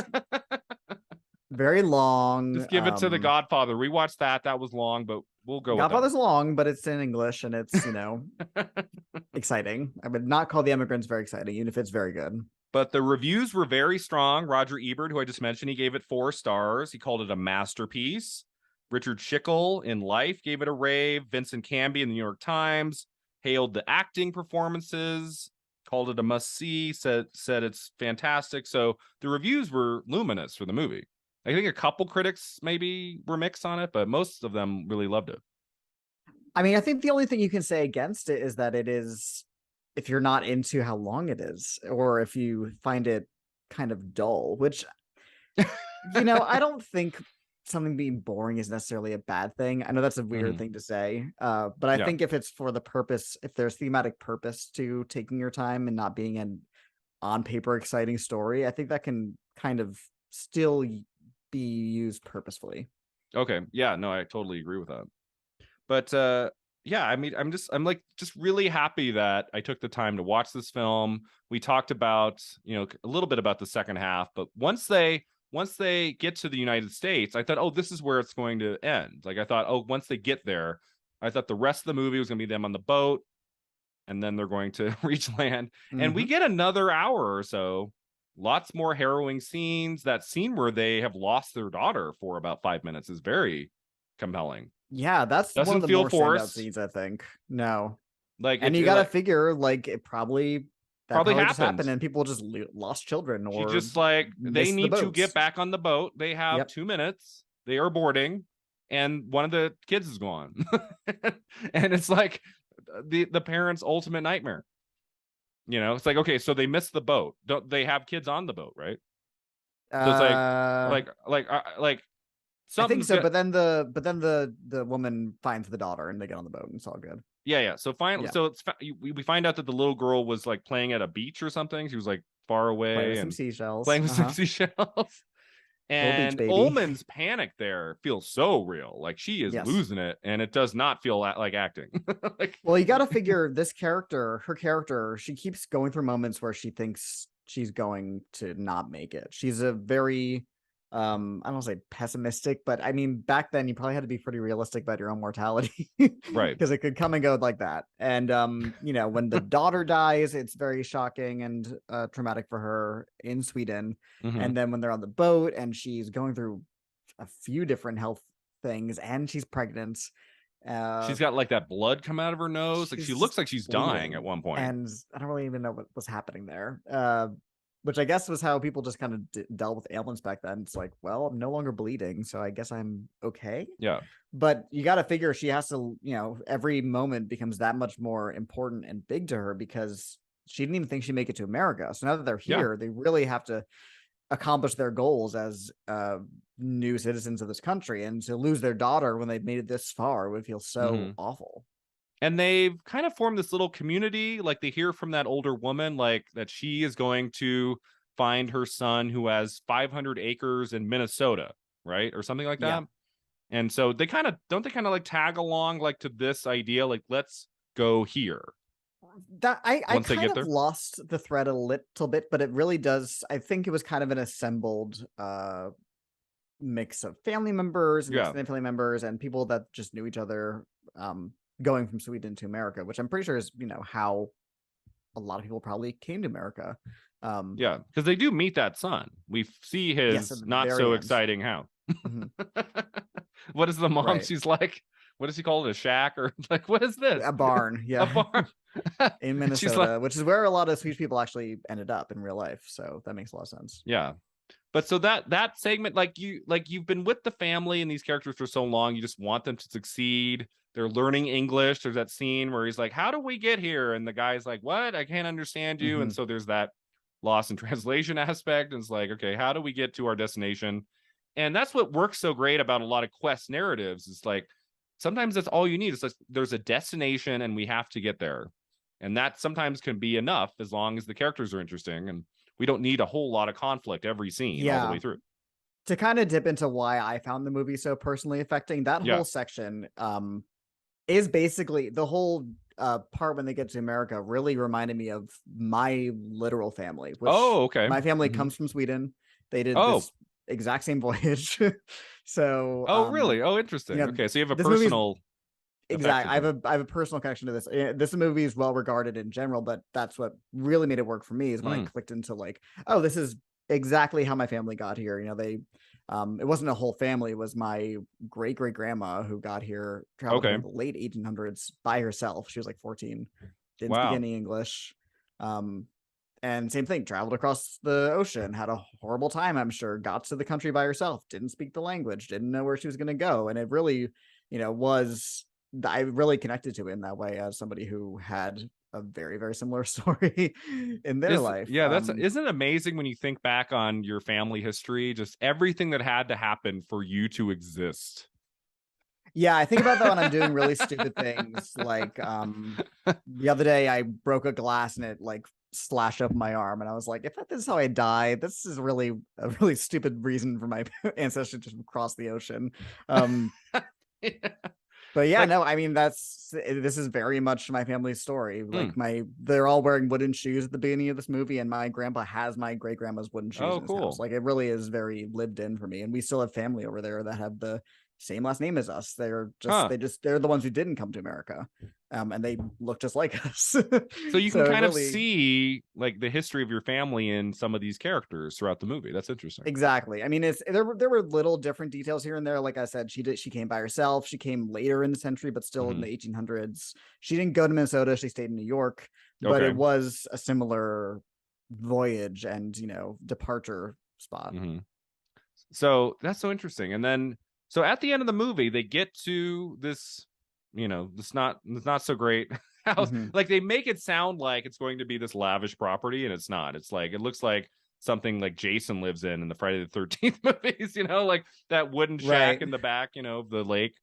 [SPEAKER 2] very long.
[SPEAKER 1] Just give it to The Godfather. We watched that. That was long, but we'll go
[SPEAKER 2] Godfather's
[SPEAKER 1] with
[SPEAKER 2] long, but it's in English and it's,
[SPEAKER 1] that.
[SPEAKER 2] exciting. I would not call The Emigrants very exciting, even if it's very good.
[SPEAKER 1] But the reviews were very strong. Roger Ebert, who I just mentioned, he gave it 4 stars. He called it a masterpiece. Richard Schickel in Life gave it a rave. Vincent Canby in the New York Times hailed the acting performances, called it a must-see, said it's fantastic. So the reviews were luminous for the movie. I think a couple critics maybe were mixed on it, but most of them really loved it.
[SPEAKER 2] I mean, I think the only thing you can say against it is that it is, if you're not into how long it is, or if you find it kind of dull, which, I don't think something being boring is necessarily a bad thing. I know that's a weird thing to say, but I think if it's for the purpose, if there's thematic purpose to taking your time and not being an on paper exciting story, I think that can kind of still be used purposefully.
[SPEAKER 1] Okay. Yeah, no, I totally agree with that. But yeah, I mean, I'm just really happy that I took the time to watch this film. We talked about, a little bit about the second half, but once they get to the United States, I thought, oh, this is where it's going to end. Like I thought, oh, once they get there, I thought the rest of the movie was going to be them on the boat, and then they're going to reach land. And we get another hour or so, lots more harrowing scenes. That scene where they have lost their daughter for about 5 minutes is very compelling.
[SPEAKER 2] Yeah, that's one of the more standout scenes, I think. No.
[SPEAKER 1] Like,
[SPEAKER 2] and you got to figure, like, it probably just happened, and people just lost children, or
[SPEAKER 1] she just they need to get back on the boat. They have 2 minutes. They are boarding, and one of the kids is gone. And it's like the parents' ultimate nightmare. It's like, okay, so they missed the boat. Don't they have kids on the boat, right? So it's like
[SPEAKER 2] I think so, but then the woman finds the daughter and they get on the boat and it's all good.
[SPEAKER 1] Yeah. So finally, so we find out that the little girl was like playing at a beach or something. She was like far away
[SPEAKER 2] playing with
[SPEAKER 1] and
[SPEAKER 2] some
[SPEAKER 1] seashells. And Ullman's panic there feels so real. Like she is losing it, and it does not feel like acting.
[SPEAKER 2] Well, you got to figure her character, she keeps going through moments where she thinks she's going to not make it. She's a very I don't want to say pessimistic, but I mean, back then you probably had to be pretty realistic about your own mortality,
[SPEAKER 1] right?
[SPEAKER 2] Because it could come and go like that. And when the daughter dies, it's very shocking and traumatic for her in Sweden. And then when they're on the boat and she's going through a few different health things and she's pregnant,
[SPEAKER 1] she's got like that blood come out of her nose, like she looks like she's dying at one point,
[SPEAKER 2] and I don't really even know what was happening there. Which I guess was how people just kind of dealt with ailments back then. It's like, well, I'm no longer bleeding, so I guess I'm okay.
[SPEAKER 1] Yeah.
[SPEAKER 2] But you got to figure she has to, every moment becomes that much more important and big to her because she didn't even think she'd make it to America. So now that they're here, they really have to accomplish their goals as new citizens of this country. And to lose their daughter when they've made it this far would feel so awful.
[SPEAKER 1] And they've kind of formed this little community. Like they hear from that older woman, like that she is going to find her son who has 500 acres in Minnesota, right? Or something like that. And so they kind of like tag along like to this idea, like let's go here.
[SPEAKER 2] That I kind of lost the thread a little bit, but it really does. I think it was kind of an assembled mix of family members and extended family members and people that just knew each other. Going from Sweden to America, which I'm pretty sure is, how a lot of people probably came to America.
[SPEAKER 1] Because they do meet that son. We see his not so exciting house. What is the mom? Right. She's like, what does he call it? A shack or like, what is this?
[SPEAKER 2] A barn. Yeah.
[SPEAKER 1] A barn.
[SPEAKER 2] In Minnesota, which is where a lot of Swedish people actually ended up in real life. So that makes a lot of sense.
[SPEAKER 1] Yeah. But so that segment, you've been with the family and these characters for so long, you just want them to succeed. They're learning English. There's that scene where he's like, how do we get here? And the guy's like, what? I can't understand you. And so there's that lost in translation aspect. And it's like, okay, how do we get to our destination? And that's what works so great about a lot of quest narratives. It's like, sometimes that's all you need. It's like, there's a destination and we have to get there. And that sometimes can be enough as long as the characters are interesting. And we don't need a whole lot of conflict every scene all the way through.
[SPEAKER 2] To kind of dip into why I found the movie so personally affecting, that whole section is basically the whole part when they get to America really reminded me of my literal family, which
[SPEAKER 1] Oh, okay.
[SPEAKER 2] my family comes from Sweden. They did
[SPEAKER 1] Oh,
[SPEAKER 2] this exact same voyage. So,
[SPEAKER 1] oh, really? Oh, interesting. Okay, so you have a
[SPEAKER 2] this movie's
[SPEAKER 1] personal
[SPEAKER 2] exact.
[SPEAKER 1] affection to it.
[SPEAKER 2] I have a personal connection to this. This movie is well regarded in general, but that's what really made it work for me is when I clicked into like, oh, this is exactly how my family got here. They, it wasn't a whole family. It was my great great grandma who got here, traveled here
[SPEAKER 1] Okay.
[SPEAKER 2] in the late 1800s by herself. She was like 14, didn't speak
[SPEAKER 1] Wow.
[SPEAKER 2] any English. Um, and same thing, traveled across the ocean, had a horrible time, I'm sure, got to the country by herself, didn't speak the language, didn't know where she was going to go. And it really, was, I really connected to it in that way as somebody who had a very, very similar story in their life.
[SPEAKER 1] Isn't it amazing when you think back on your family history, just everything that had to happen for you to exist.
[SPEAKER 2] Yeah, I think about that when I'm doing really stupid things. Like the other day I broke a glass and it like slashed up my arm, and I was like, if this is how I die, this is really a really stupid reason for my ancestors to cross the ocean.
[SPEAKER 1] Yeah.
[SPEAKER 2] But yeah, no, I mean this is very much my family's story. Like they're all wearing wooden shoes at the beginning of this movie, and my grandpa has my great grandma's wooden shoes in his house. Like it really is very lived in for me. And we still have family over there that have the same last name as us. They're they're the ones who didn't come to America. And they look just like us.
[SPEAKER 1] So you can kind of see like the history of your family in some of these characters throughout the movie. That's interesting.
[SPEAKER 2] Exactly. I mean, there were little different details here and there. Like I said, she came by herself. She came later in the century, but still in the 1800s. She didn't go to Minnesota. She stayed in New York, but it was a similar voyage and departure spot.
[SPEAKER 1] So that's so interesting. And then so at the end of the movie, they get to this, this not so great house. Like they make it sound like it's going to be this lavish property, and it's not. It's like it looks like something like Jason lives in the Friday the 13th movies, like that wooden shack in the back, of the lake.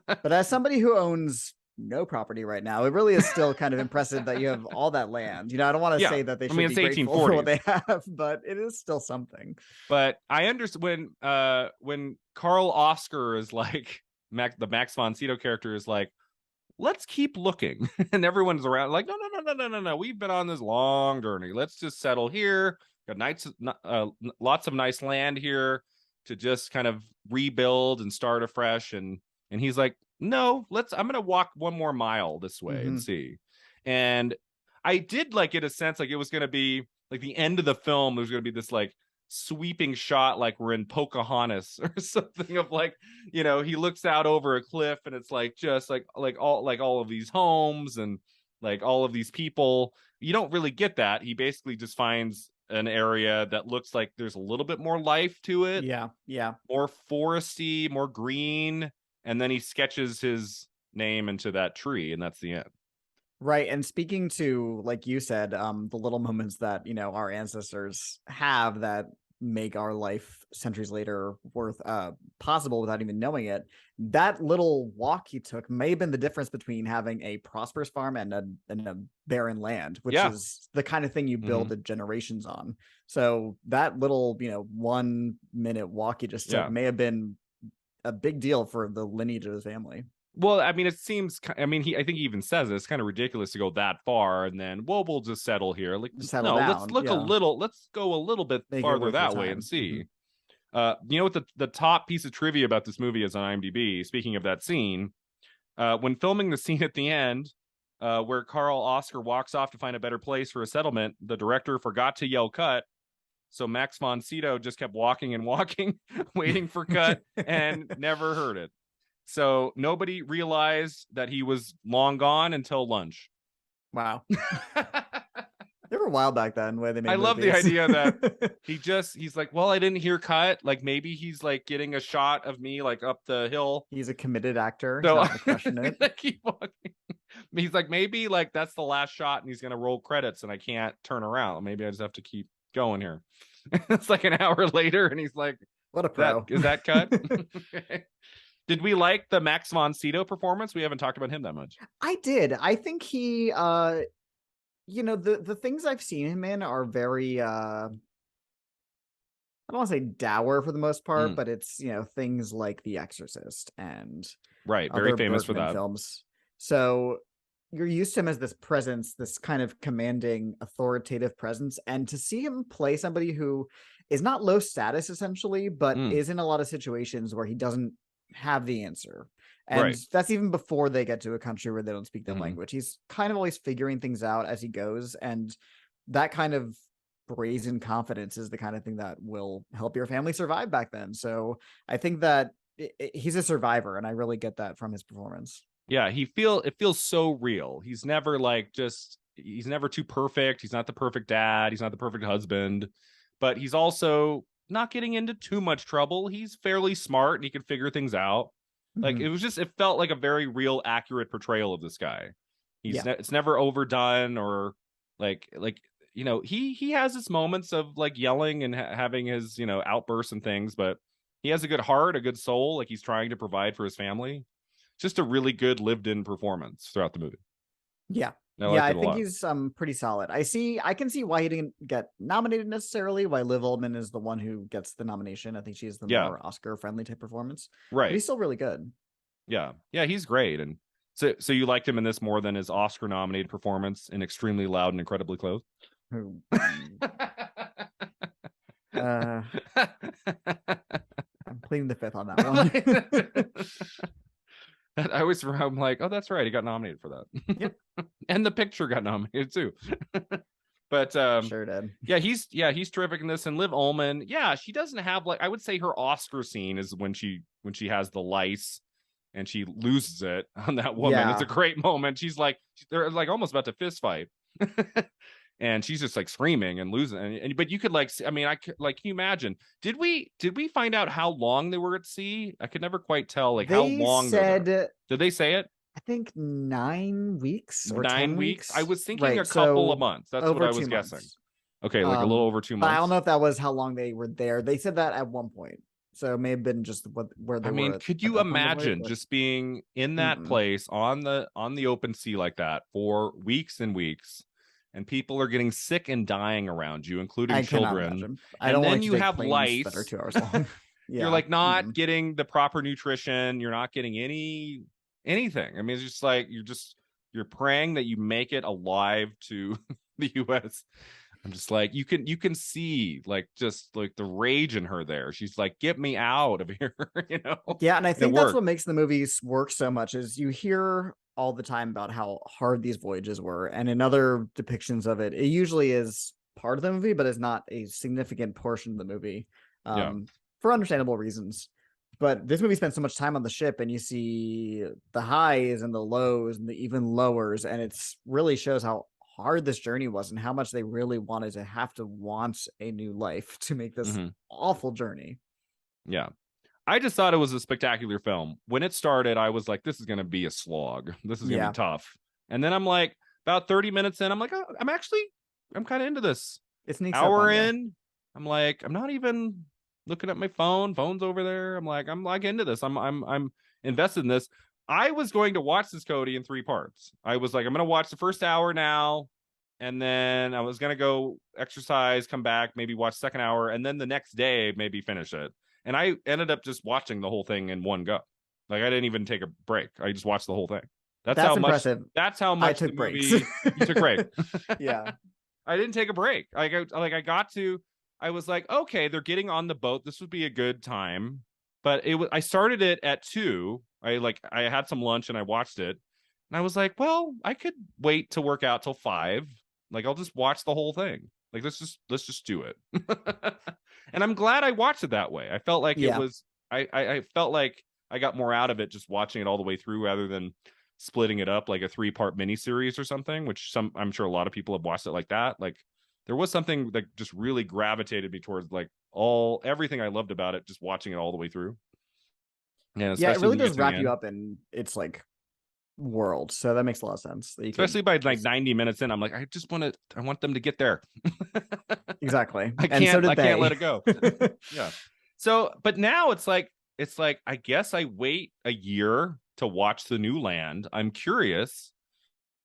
[SPEAKER 2] But as somebody who owns no property right now, it really is still kind of impressive that you have all that land. I don't want to say that they should be grateful for what they have, but it is still something.
[SPEAKER 1] But I understand when Carl Oscar is like the Max von Sydow character is like, let's keep looking, and everyone's around like, no, we've been on this long journey, let's just settle here, got lots of nice land here to just kind of rebuild and start afresh, and he's like, no, I'm gonna walk one more mile this way and see. And I did like get a sense like it was gonna be like the end of the film, there's gonna be this like sweeping shot like we're in Pocahontas or something of like, he looks out over a cliff and it's like just like all of these homes and like all of these people. You don't really get that. He basically just finds an area that looks like there's a little bit more life to it.
[SPEAKER 2] Yeah.
[SPEAKER 1] More foresty, more green, and then he sketches his name into that tree, and that's the end.
[SPEAKER 2] Right. And speaking to, like you said, the little moments that, our ancestors have that make our life centuries later worth possible without even knowing it. That little walk he took may have been the difference between having a prosperous farm and a barren land, which is the kind of thing you build the generations on. So that little, 1 minute walk he just took may have been a big deal for the lineage of his family.
[SPEAKER 1] Well, I mean, it seems, I think he even says it's kind of ridiculous to go that far and then, we'll just settle here. Like, let's go a little bit farther that way and see. What the top piece of trivia about this movie is on IMDb, speaking of that scene, when filming the scene at the end, where Carl Oscar walks off to find a better place for a settlement, the director forgot to yell cut. So Max von Sydow just kept walking and walking, waiting for cut, and never heard it. So nobody realized that he was long gone until lunch.
[SPEAKER 2] Wow. They were a while back then where they made movies.
[SPEAKER 1] Love the idea that he's like, well, I didn't hear cut. Like maybe he's like getting a shot of me like up the hill.
[SPEAKER 2] He's a committed actor. So not question it.
[SPEAKER 1] Keep walking. He's like, maybe like that's the last shot and he's gonna roll credits and I can't turn around. Maybe I just have to keep going here. It's like an hour later and he's like,
[SPEAKER 2] what a pro.
[SPEAKER 1] Is that cut? Okay. Did we like the Max von Sydow performance? We haven't talked about him that much.
[SPEAKER 2] I did. I think he, the things I've seen him in are very, I don't want to say dour for the most part, but it's, things like The Exorcist and
[SPEAKER 1] very famous for that
[SPEAKER 2] films. So you're used to him as this presence, this kind of commanding, authoritative presence, and to see him play somebody who is not low status essentially, but is in a lot of situations where he doesn't have the answer. And that's even before they get to a country where they don't speak the language. He's kind of always figuring things out as he goes, and that kind of brazen confidence is the kind of thing that will help your family survive back then. So I think that he's a survivor, and I really get that from his performance.
[SPEAKER 1] Yeah, it feels so real. He's never he's never too perfect. He's not the perfect dad. He's not the perfect husband, but he's also not getting into too much trouble. He's fairly smart and he can figure things out. Like it felt like a very real, accurate portrayal of this guy. It's never overdone or like he has his moments of like yelling and having his outbursts and things, but he has a good heart, a good soul. Like he's trying to provide for his family. Just a really good lived-in performance throughout the movie.
[SPEAKER 2] Yeah. I think he's pretty solid. I can see why he didn't get nominated necessarily, why Liv Ullman is the one who gets the nomination. I think she's the more Oscar-friendly type performance. Right. But he's still really good.
[SPEAKER 1] Yeah, he's great. And so you liked him in this more than his Oscar-nominated performance in Extremely Loud and Incredibly Close?
[SPEAKER 2] I'm pleading the fifth on that one.
[SPEAKER 1] I always remember, I'm like, oh, that's right, he got nominated for that.
[SPEAKER 2] Yep.
[SPEAKER 1] And The Picture got nominated too. But
[SPEAKER 2] sure did.
[SPEAKER 1] He's terrific in this. And Liv Ullman, she doesn't have I would say her Oscar scene is when she has the lice and she loses it on that woman. Yeah. It's a great moment. They're like almost about to fist fight. And she's just like screaming and losing. But you could can you imagine? Did we find out how long they were at sea? I could never quite tell how long. Did they say it?
[SPEAKER 2] I think 9 weeks or
[SPEAKER 1] 9 weeks. I was thinking a couple of months. That's what I was guessing. Okay, a little over 2 months.
[SPEAKER 2] I don't know if that was how long they were there. They said that at one point. So it may have been just where they were.
[SPEAKER 1] Could you imagine just being in that place on the open sea like that for weeks and weeks? And people are getting sick and dying around you, including children. And then you have lice
[SPEAKER 2] that are 2 hours long.
[SPEAKER 1] You're not getting the proper nutrition. You're not getting anything. It's just like you're praying that you make it alive to the U.S. I'm just like, you can see just the rage in her there. She's like, get me out of here,
[SPEAKER 2] Yeah, and I think that's what makes the movies work so much is you hear all the time about how hard these voyages were, and in other depictions of it usually is part of the movie, but is not a significant portion of the movie, for understandable reasons. But this movie spends so much time on the ship, and you see the highs and the lows and the even lowers, and it's really shows how hard this journey was and how much they really wanted to want a new life to make this awful journey.
[SPEAKER 1] Yeah. I just thought it was a spectacular film. When it started, I was like, this is going to be a slog. This is going to be tough. And then I'm like, about 30 minutes in, I'm like, oh, I'm kind of into this.
[SPEAKER 2] It's an
[SPEAKER 1] hour in. I'm like, I'm not even looking at my phone. Phone's over there. I'm like into this. I'm invested in this. I was going to watch this, Cody, in 3 parts. I was like, I'm going to watch the first hour now. And then I was going to go exercise, come back, maybe watch second hour. And then the next day, maybe finish it. And I ended up just watching the whole thing in one go. I didn't even take a break. I just watched the whole thing. That's how
[SPEAKER 2] impressive.
[SPEAKER 1] That's how much
[SPEAKER 2] I took breaks.
[SPEAKER 1] You took a break.
[SPEAKER 2] Yeah.
[SPEAKER 1] I didn't take a break. I was like, okay, they're getting on the boat. This would be a good time. But I started it at 2. I had some lunch and I watched it. And I was like, well, I could wait to work out till 5. I'll just watch the whole thing. Let's just do it. And I'm glad I watched it that way. I felt like it was, I felt like I got more out of it just watching it all the way through rather than splitting it up like a 3-part miniseries or something, which I'm sure a lot of people have watched it like that. There was something that just really gravitated me towards everything I loved about it, just watching it all the way through.
[SPEAKER 2] And it really does wrap you up in its world, so that makes a lot of sense.
[SPEAKER 1] Especially by 90 minutes in, I'm like, I want them to get there.
[SPEAKER 2] Exactly.
[SPEAKER 1] I can't let it go. Yeah. So, but now it's like I guess I wait a year to watch the new land. I'm curious.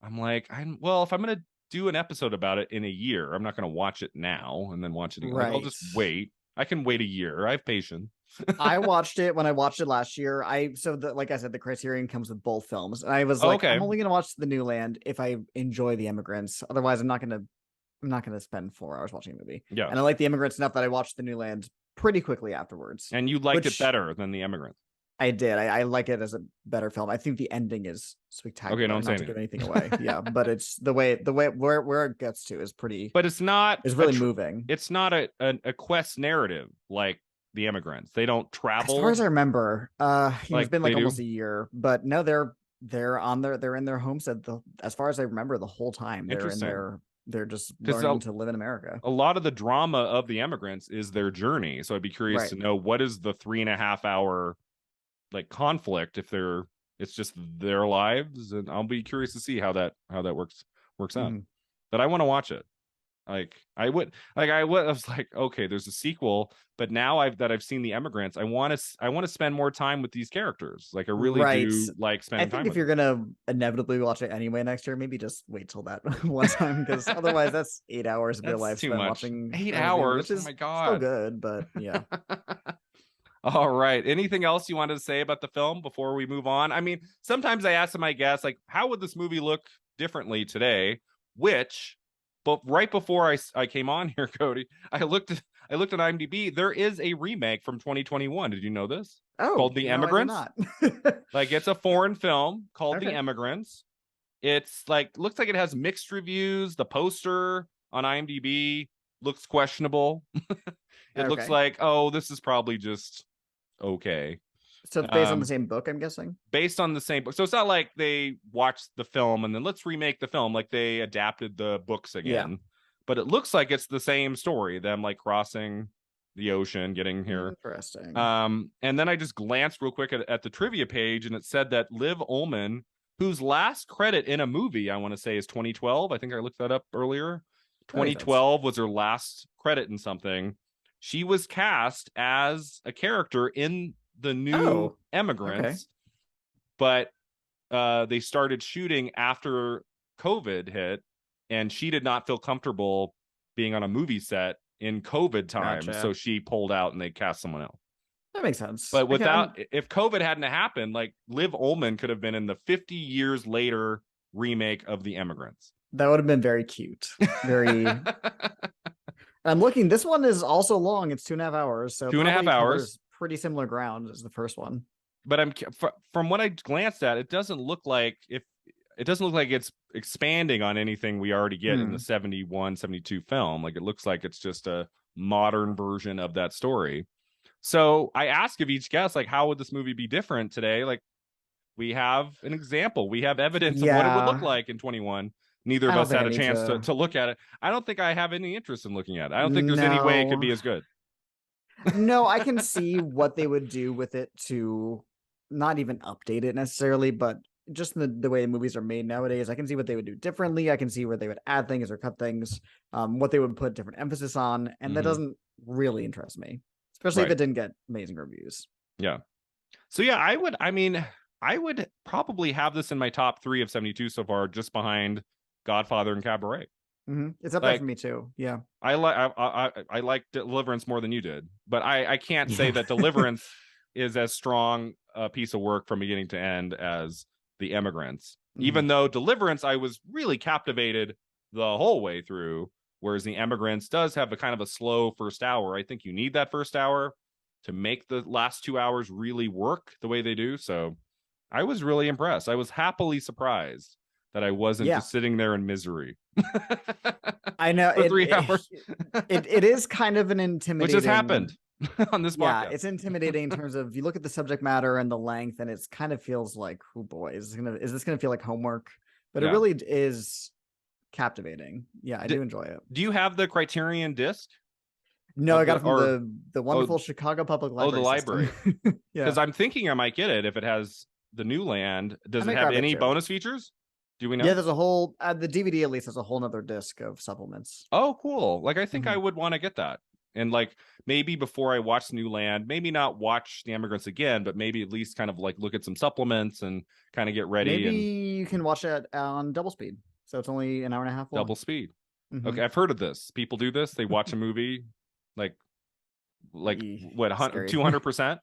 [SPEAKER 1] I'm like, if I'm gonna do an episode about it in a year, I'm not gonna watch it now and then watch it again.
[SPEAKER 2] Right.
[SPEAKER 1] I'll just wait. I can wait a year. I have patience.
[SPEAKER 2] I watched it when I watched it last year. Like I said, the Criterion comes with both films, and I was
[SPEAKER 1] Oh,
[SPEAKER 2] like,
[SPEAKER 1] okay.
[SPEAKER 2] I'm only gonna watch The New Land if I enjoy The Immigrants. Otherwise, I'm not gonna spend 4 hours watching a movie.
[SPEAKER 1] Yeah.
[SPEAKER 2] And I like The Immigrants enough that I watched The New Land pretty quickly afterwards.
[SPEAKER 1] And you liked it
[SPEAKER 2] which
[SPEAKER 1] better than The Immigrants.
[SPEAKER 2] I did. I like it as a better film. I think the ending is spectacular.
[SPEAKER 1] Okay, don't say
[SPEAKER 2] not to give anything away. Yeah, but it's the way where it gets to is pretty.
[SPEAKER 1] But it's not.
[SPEAKER 2] It's really moving.
[SPEAKER 1] It's not a quest narrative like The Immigrants. They don't travel.
[SPEAKER 2] As far as I remember, it's been like almost
[SPEAKER 1] do.
[SPEAKER 2] a year, but no, they're in their homestead. As far as I remember, the whole time they're just learning to live in America.
[SPEAKER 1] A lot of the drama of The Immigrants is their journey. So I'd be curious to know, what is the 3.5 hour like conflict if it's just their lives, and I'll be curious to see how that works out. But I want to watch it. I was like, okay, there's a sequel, but now I've seen The Immigrants, I want to spend more time with these characters. Like I really do like spending time.
[SPEAKER 2] I think if you're gonna inevitably watch it anyway next year, maybe just wait till that one time, because otherwise that's 8 hours of your life spent watching
[SPEAKER 1] 8 hours.
[SPEAKER 2] Which is
[SPEAKER 1] oh my god,
[SPEAKER 2] still good, but yeah.
[SPEAKER 1] All right. Anything else you wanted to say about the film before we move on? I mean, sometimes I ask my guests, like, how would this movie look differently today? But right before I came on here, Cody, I looked at IMDb. There is a remake from 2021. Did you know this?
[SPEAKER 2] Oh,
[SPEAKER 1] called The Emigrants. Like, it's a foreign film called The Emigrants. It's like, looks like it has mixed reviews. The poster on IMDb looks questionable. It looks like, oh, this is probably just okay.
[SPEAKER 2] So it's based on the same book, I'm guessing?
[SPEAKER 1] Based on the same book. So it's not like they watched the film and then let's remake the film. Like they adapted the books again. Yeah. But it looks like it's the same story, them like crossing the ocean, getting here.
[SPEAKER 2] Interesting.
[SPEAKER 1] And then I just glanced real quick at the trivia page, and it said that Liv Ullmann, whose last credit in a movie, I want to say, is 2012. I think I looked that up earlier. 2012 was her last credit in something. She was cast as a character in the new Emigrants, but they started shooting after COVID hit, and she did not feel comfortable being on a movie set in COVID time, so she pulled out and they cast someone else.
[SPEAKER 2] That makes sense.
[SPEAKER 1] But if COVID hadn't happened, like Liv Ullmann could have been in the 50 years later remake of The Emigrants.
[SPEAKER 2] That would have been very cute. Very. I'm looking. This one is also long. It's 2.5 hours. So
[SPEAKER 1] 2.5 hours.
[SPEAKER 2] Pretty similar ground as the first one.
[SPEAKER 1] But from what I glanced at, it doesn't look like it's expanding on anything we already get in the 71, 72 film. Like it looks like it's just a modern version of that story. So I ask of each guest, like, how would this movie be different today? Like, we have an example. We have evidence of what it would look like in 21. Neither of us had a chance to look at it. I don't think I have any interest in looking at it. I don't think there's any way it could be as good.
[SPEAKER 2] No, I can see what they would do with it to not even update it necessarily, but just the way movies are made nowadays. I can see what they would do differently. I can see where they would add things or cut things, what they would put different emphasis on. And that doesn't really interest me, especially if it didn't get amazing reviews.
[SPEAKER 1] Yeah. So yeah, I would probably have this in my top 3 of 72 so far, just behind Godfather and Cabaret.
[SPEAKER 2] It's up there for me too. Yeah,
[SPEAKER 1] I like Deliverance more than you did, but I can't say that Deliverance is as strong a piece of work from beginning to end as The Emigrants. Even though Deliverance, I was really captivated the whole way through, whereas The Emigrants does have a kind of a slow first hour. I think you need that first hour to make the last 2 hours really work the way they do. So I was really impressed. I was happily surprised that I wasn't just sitting there in misery.
[SPEAKER 2] I know.
[SPEAKER 1] For 3 hours.
[SPEAKER 2] It is kind of an intimidating...
[SPEAKER 1] Which has happened on this podcast.
[SPEAKER 2] Yeah, it's intimidating in terms of, you look at the subject matter and the length, and it kind of feels like, oh boy, is this gonna feel like homework? But it really is captivating. Yeah, I do enjoy it.
[SPEAKER 1] Do you have the Criterion disc?
[SPEAKER 2] No, I got it from the wonderful Chicago Public Library.
[SPEAKER 1] Oh, the library. Because I'm thinking I might get it if it has The New Land. Does it have any bonus features? Do we know?
[SPEAKER 2] Yeah, there's a whole the DVD at least has a whole nother disc of supplements.
[SPEAKER 1] Oh, cool. Like I think I would want to get that. And like maybe before I watch New Land, maybe not watch The Immigrants again, but maybe at least kind of like look at some supplements and kind of get ready.
[SPEAKER 2] Maybe you can watch it on double speed. So it's only an hour and a half long.
[SPEAKER 1] Double speed. Okay, I've heard of this. People do this. They watch a movie like Like what,
[SPEAKER 2] Scary.
[SPEAKER 1] 200%?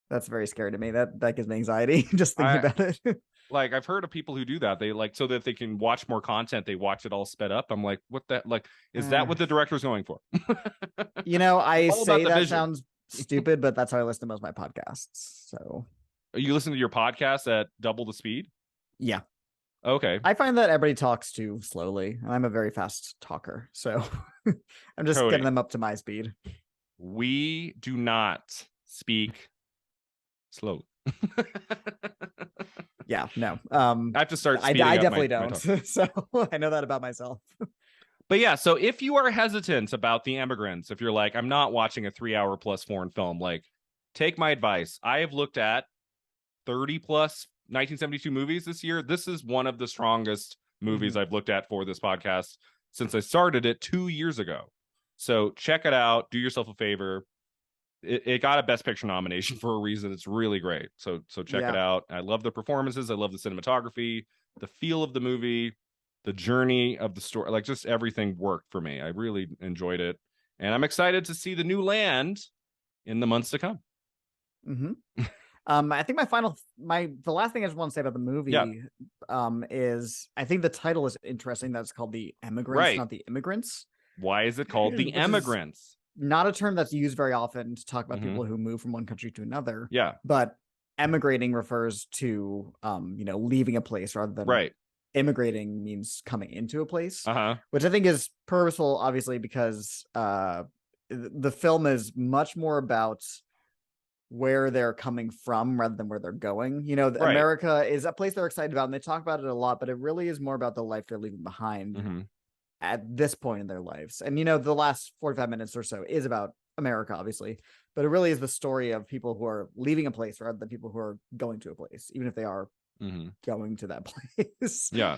[SPEAKER 2] That's very scary to me. That gives me anxiety just thinking about it.
[SPEAKER 1] Like I've heard of people who do that. They like, so that they can watch more content, they watch it all sped up. I'm like, what that, like, is that what the director's going for?
[SPEAKER 2] I say that
[SPEAKER 1] vision.
[SPEAKER 2] sounds stupid, but that's how I listen to most of my podcasts. So
[SPEAKER 1] you listen to your podcast at double the speed?
[SPEAKER 2] Yeah.
[SPEAKER 1] Okay.
[SPEAKER 2] I find that everybody talks too slowly. I'm a very fast talker, so I'm just getting them up to my speed.
[SPEAKER 1] We do not speak slowly.
[SPEAKER 2] Yeah, no.
[SPEAKER 1] I have to start.
[SPEAKER 2] I definitely don't. So I know that about myself.
[SPEAKER 1] But yeah, so if you are hesitant about The Emigrants, if you're like, I'm not watching a 3-hour plus foreign film, like, take my advice. I have looked at 30 plus 1972 movies this year. This is one of the strongest movies I've looked at for this podcast since I started it 2 years ago. So check it out. Do yourself a favor. It got a Best Picture nomination for a reason. It's really great. So check it out. I love the performances. I love the cinematography, the feel of the movie, the journey of the story. Like, just everything worked for me. I really enjoyed it. And I'm excited to see the new land in the months to come.
[SPEAKER 2] I think the last thing I just want to say about the movie is I think the title is interesting. That's called The Emigrants, not The Immigrants.
[SPEAKER 1] Why is it called The Emigrants?
[SPEAKER 2] Not a term that's used very often to talk about people who move from one country to another.
[SPEAKER 1] Yeah.
[SPEAKER 2] But emigrating refers to leaving a place rather than immigrating means coming into a place, which I think is purposeful, obviously, because the film is much more about where they're coming from rather than where they're going. America is a place they're excited about, and they talk about it a lot, but it really is more about the life they're leaving behind at this point in their lives. And the last 45 minutes or so is about America, obviously, but it really is the story of people who are leaving a place rather than people who are going to a place, even if they are going to that place.
[SPEAKER 1] Yeah,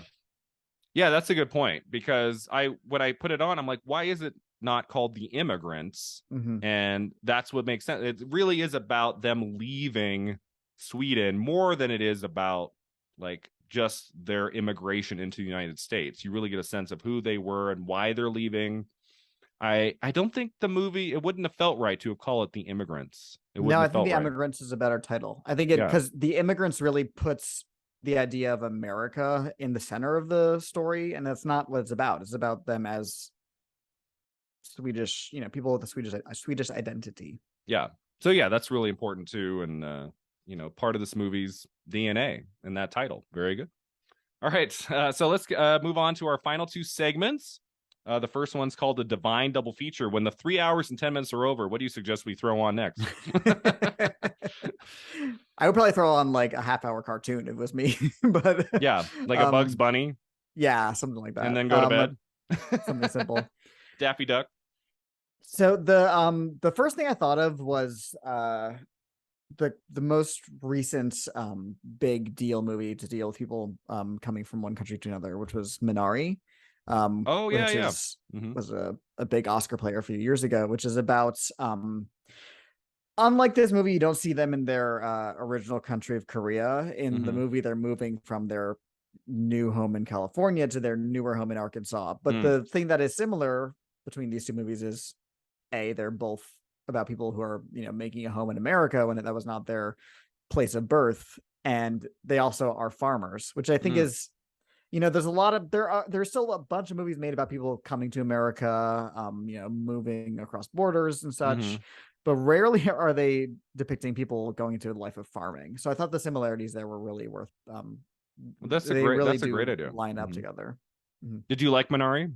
[SPEAKER 1] that's a good point, because when I put it on, I'm like, why is it not called The Immigrants? And that's what makes sense. It really is about them leaving Sweden more than it is about like just their immigration into the United States. You really get a sense of who they were and why they're leaving. I don't think the movie, it wouldn't have felt right to have called it The Immigrants.
[SPEAKER 2] No, I think The Immigrants is a better title. I think because The Immigrants really puts the idea of America in the center of the story, and that's not what it's about. It's about them as Swedish, people with a Swedish identity. Yeah.
[SPEAKER 1] So yeah, that's really important too, and part of this movie's DNA in that title. Very good. All right, so let's move on to our final two segments. The first one's called the Divine Double Feature. When the 3 hours and 10 minutes are over, what do you suggest we throw on next?
[SPEAKER 2] I would probably throw on like a half-hour cartoon if it was me, but
[SPEAKER 1] yeah, like a Bugs Bunny.
[SPEAKER 2] Yeah, something like that.
[SPEAKER 1] And then go to bed.
[SPEAKER 2] Something simple.
[SPEAKER 1] Daffy Duck.
[SPEAKER 2] So the first thing I thought of was the most recent big deal movie to deal with people coming from one country to another, which was Minari. Was a big Oscar player a few years ago, which is about unlike this movie, you don't see them in their original country of Korea. In the movie, they're moving from their new home in California to their newer home in Arkansas. But the thing that is similar between these two movies is they're both about people who are making a home in America when that was not their place of birth, and they also are farmers, which I think is there's a lot of there's still a bunch of movies made about people coming to America, moving across borders and such, but rarely are they depicting people going into a life of farming. So I thought the similarities there were really worth
[SPEAKER 1] that's a great idea.
[SPEAKER 2] Line up together.
[SPEAKER 1] Did you like Minari?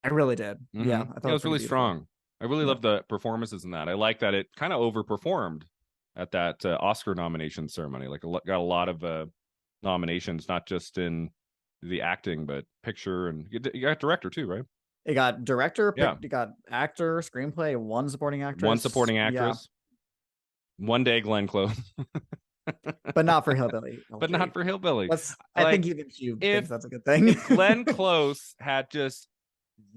[SPEAKER 2] I really did. Yeah, I thought
[SPEAKER 1] it was really strong. I really love the performances in that. I like that it kind of overperformed at that Oscar nomination ceremony. Like, got a lot of nominations, not just in the acting, but picture, and you got director too, right?
[SPEAKER 2] It got director, it got actor, screenplay, one supporting actress,
[SPEAKER 1] one day Glenn Close.
[SPEAKER 2] But not for Hillbilly.
[SPEAKER 1] But not for Hillbilly.
[SPEAKER 2] I think even Hugh thinks that's a good thing.
[SPEAKER 1] If Glenn Close had just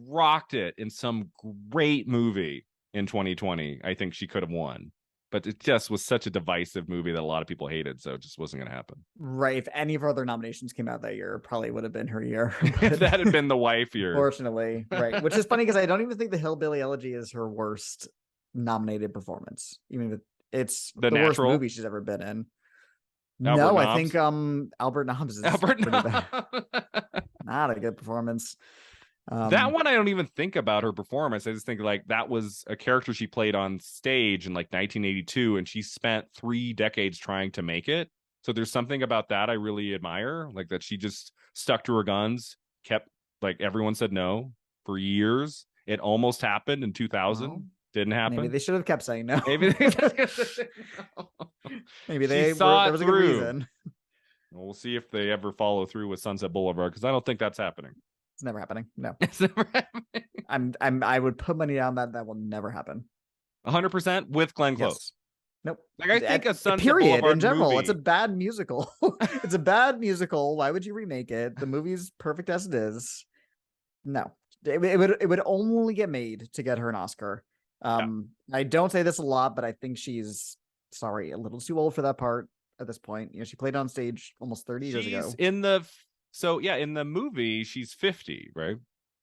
[SPEAKER 1] rocked it in some great movie in 2020, I think she could have won. But it just was such a divisive movie that a lot of people hated, so it just wasn't going to happen.
[SPEAKER 2] Right. If any of her other nominations came out that year, it probably would have been her year.
[SPEAKER 1] If that had been The Wife year.
[SPEAKER 2] Fortunately. Right. Which is funny because I don't even think The Hillbilly Elegy is her worst nominated performance, even if it's
[SPEAKER 1] The
[SPEAKER 2] the worst
[SPEAKER 1] Natural,
[SPEAKER 2] movie she's ever been in.
[SPEAKER 1] Albert
[SPEAKER 2] No, I think
[SPEAKER 1] Nobbs.
[SPEAKER 2] Albert Nobbs is
[SPEAKER 1] Albert
[SPEAKER 2] pretty bad.
[SPEAKER 1] Nobbs.
[SPEAKER 2] Not a good performance.
[SPEAKER 1] That one I don't even think about her performance. I just think like that was a character she played on stage in like 1982, and she spent 3 decades trying to make it. So there's something about that I really admire, like that she just stuck to her guns, kept like everyone said no for years. It almost happened in 2000,
[SPEAKER 2] Well,
[SPEAKER 1] didn't
[SPEAKER 2] maybe
[SPEAKER 1] happen.
[SPEAKER 2] they should have kept saying no.
[SPEAKER 1] Maybe they just said no.
[SPEAKER 2] Maybe
[SPEAKER 1] She
[SPEAKER 2] they were.
[SPEAKER 1] saw
[SPEAKER 2] There
[SPEAKER 1] it
[SPEAKER 2] was a good
[SPEAKER 1] through.
[SPEAKER 2] reason.
[SPEAKER 1] We'll see if they ever follow through with Sunset Boulevard, because I don't think that's happening.
[SPEAKER 2] It's never happening. No,
[SPEAKER 1] It's never happening.
[SPEAKER 2] I would put money down that that will never happen.
[SPEAKER 1] 100% with Glenn Close.
[SPEAKER 2] Yes. Nope.
[SPEAKER 1] Like I think a Sunset
[SPEAKER 2] Period.
[SPEAKER 1] Boulevard
[SPEAKER 2] In general, it's a
[SPEAKER 1] movie.
[SPEAKER 2] bad musical. It's a bad musical. Why would you remake it? The movie's perfect as it is. No, it would only get made to get her an Oscar. I don't say this a lot, but I think she's a little too old for that part at this point. You know, she played on stage almost 30 years ago.
[SPEAKER 1] She's in the in the movie she's 50, right?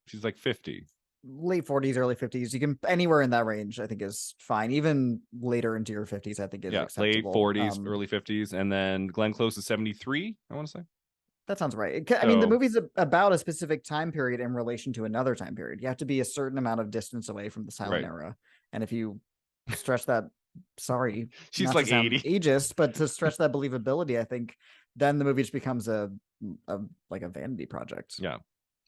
[SPEAKER 1] She's like 50.
[SPEAKER 2] Late 40s, early 50s. You can anywhere in that range, I think is fine. Even later into your 50s, I think is acceptable.
[SPEAKER 1] Late 40s, early 50s, and then Glenn Close is 73, I want to say.
[SPEAKER 2] That sounds right. I mean, the movie's about a specific time period in relation to another time period. You have to be a certain amount of distance away from the silent era. And if you stretch that, sorry,
[SPEAKER 1] she's like 80
[SPEAKER 2] ageist, but to stretch that believability, I think then the movie just becomes a vanity project.
[SPEAKER 1] Yeah.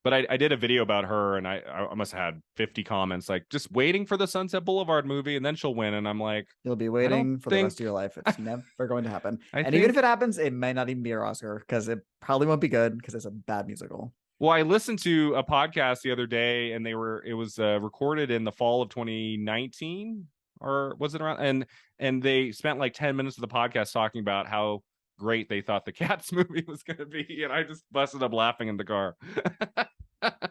[SPEAKER 1] But I did a video about her, and I must have had 50 comments like, just waiting for the Sunset Boulevard movie and then she'll win. And I'm like,
[SPEAKER 2] you'll be waiting for the rest of your life. It's never going to happen. Even if it happens, it may not even be your Oscar, because it probably won't be good, because it's a bad musical.
[SPEAKER 1] Well, I listened to a podcast the other day, and it was recorded in the fall of 2019, or was it around? And they spent like 10 minutes of the podcast talking about how great they thought the Cats movie was going to be, and I just busted up laughing in the car.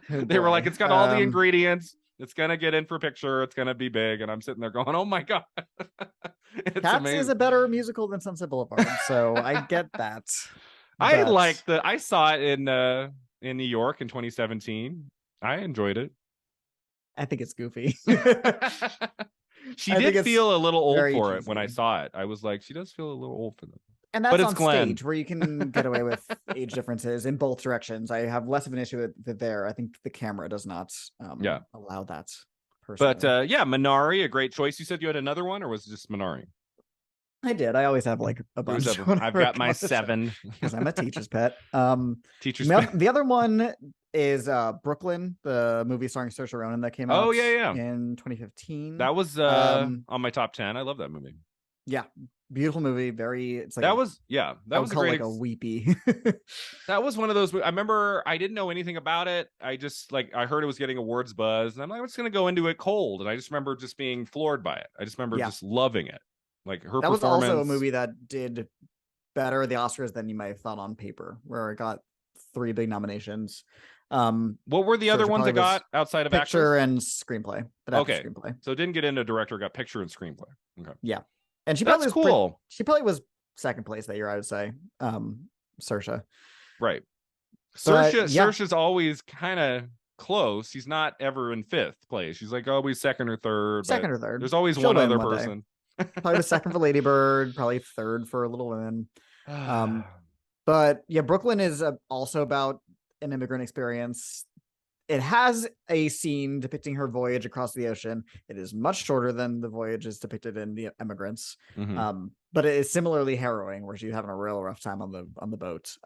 [SPEAKER 1] They were like, it's got all the ingredients, it's gonna get in for picture, it's gonna be big, and I'm sitting there going, oh my god.
[SPEAKER 2] Cats amazing. Is a better musical than Sunset Boulevard, so I get that.
[SPEAKER 1] I saw it in New York in 2017. I enjoyed it.
[SPEAKER 2] I think it's goofy.
[SPEAKER 1] She did feel a little old for it when I saw it. I was like, she does feel a little old for them.
[SPEAKER 2] And that's on stage, where you can get away with age differences in both directions. I have less of an issue with it there. I think the camera does not allow that. Personally.
[SPEAKER 1] But Minari, a great choice. You said you had another one, or was it just Minari?
[SPEAKER 2] I did. I always have like a bunch.
[SPEAKER 1] I've got my 7
[SPEAKER 2] because I'm a teacher's pet.
[SPEAKER 1] Teacher's pet.
[SPEAKER 2] The other one is Brooklyn, the movie starring Saoirse Ronan that came out in 2015.
[SPEAKER 1] That was on my top 10. I love that movie.
[SPEAKER 2] Yeah, beautiful movie. It's like
[SPEAKER 1] that was a great,
[SPEAKER 2] like a weepy.
[SPEAKER 1] That was one of those. I remember I didn't know anything about it. I just I heard it was getting awards buzz, and I'm like, I'm just gonna go into it cold. And I just remember just being floored by it. I just remember just loving it. Like her
[SPEAKER 2] that
[SPEAKER 1] performance.
[SPEAKER 2] Was also a movie that did better at the Oscars than you might have thought on paper, where it got 3 big nominations.
[SPEAKER 1] What were the other ones it got outside of
[SPEAKER 2] picture
[SPEAKER 1] actress?
[SPEAKER 2] And screenplay?
[SPEAKER 1] Okay, screenplay. So it didn't get into director, got picture and screenplay. Okay,
[SPEAKER 2] yeah. And she probably she probably was second place that year, I would say. Saoirse.
[SPEAKER 1] Right. Saoirse's always kind of close. She's not ever in 5th place. She's like always second or third. There's always one other person.
[SPEAKER 2] Probably the second for Lady Bird, probably third for Little Women. But yeah, Brooklyn is also about an immigrant experience. It has a scene depicting her voyage across the ocean. It is much shorter than the voyages depicted in the Emigrants, but it is similarly harrowing, where she's having a real rough time on the boat.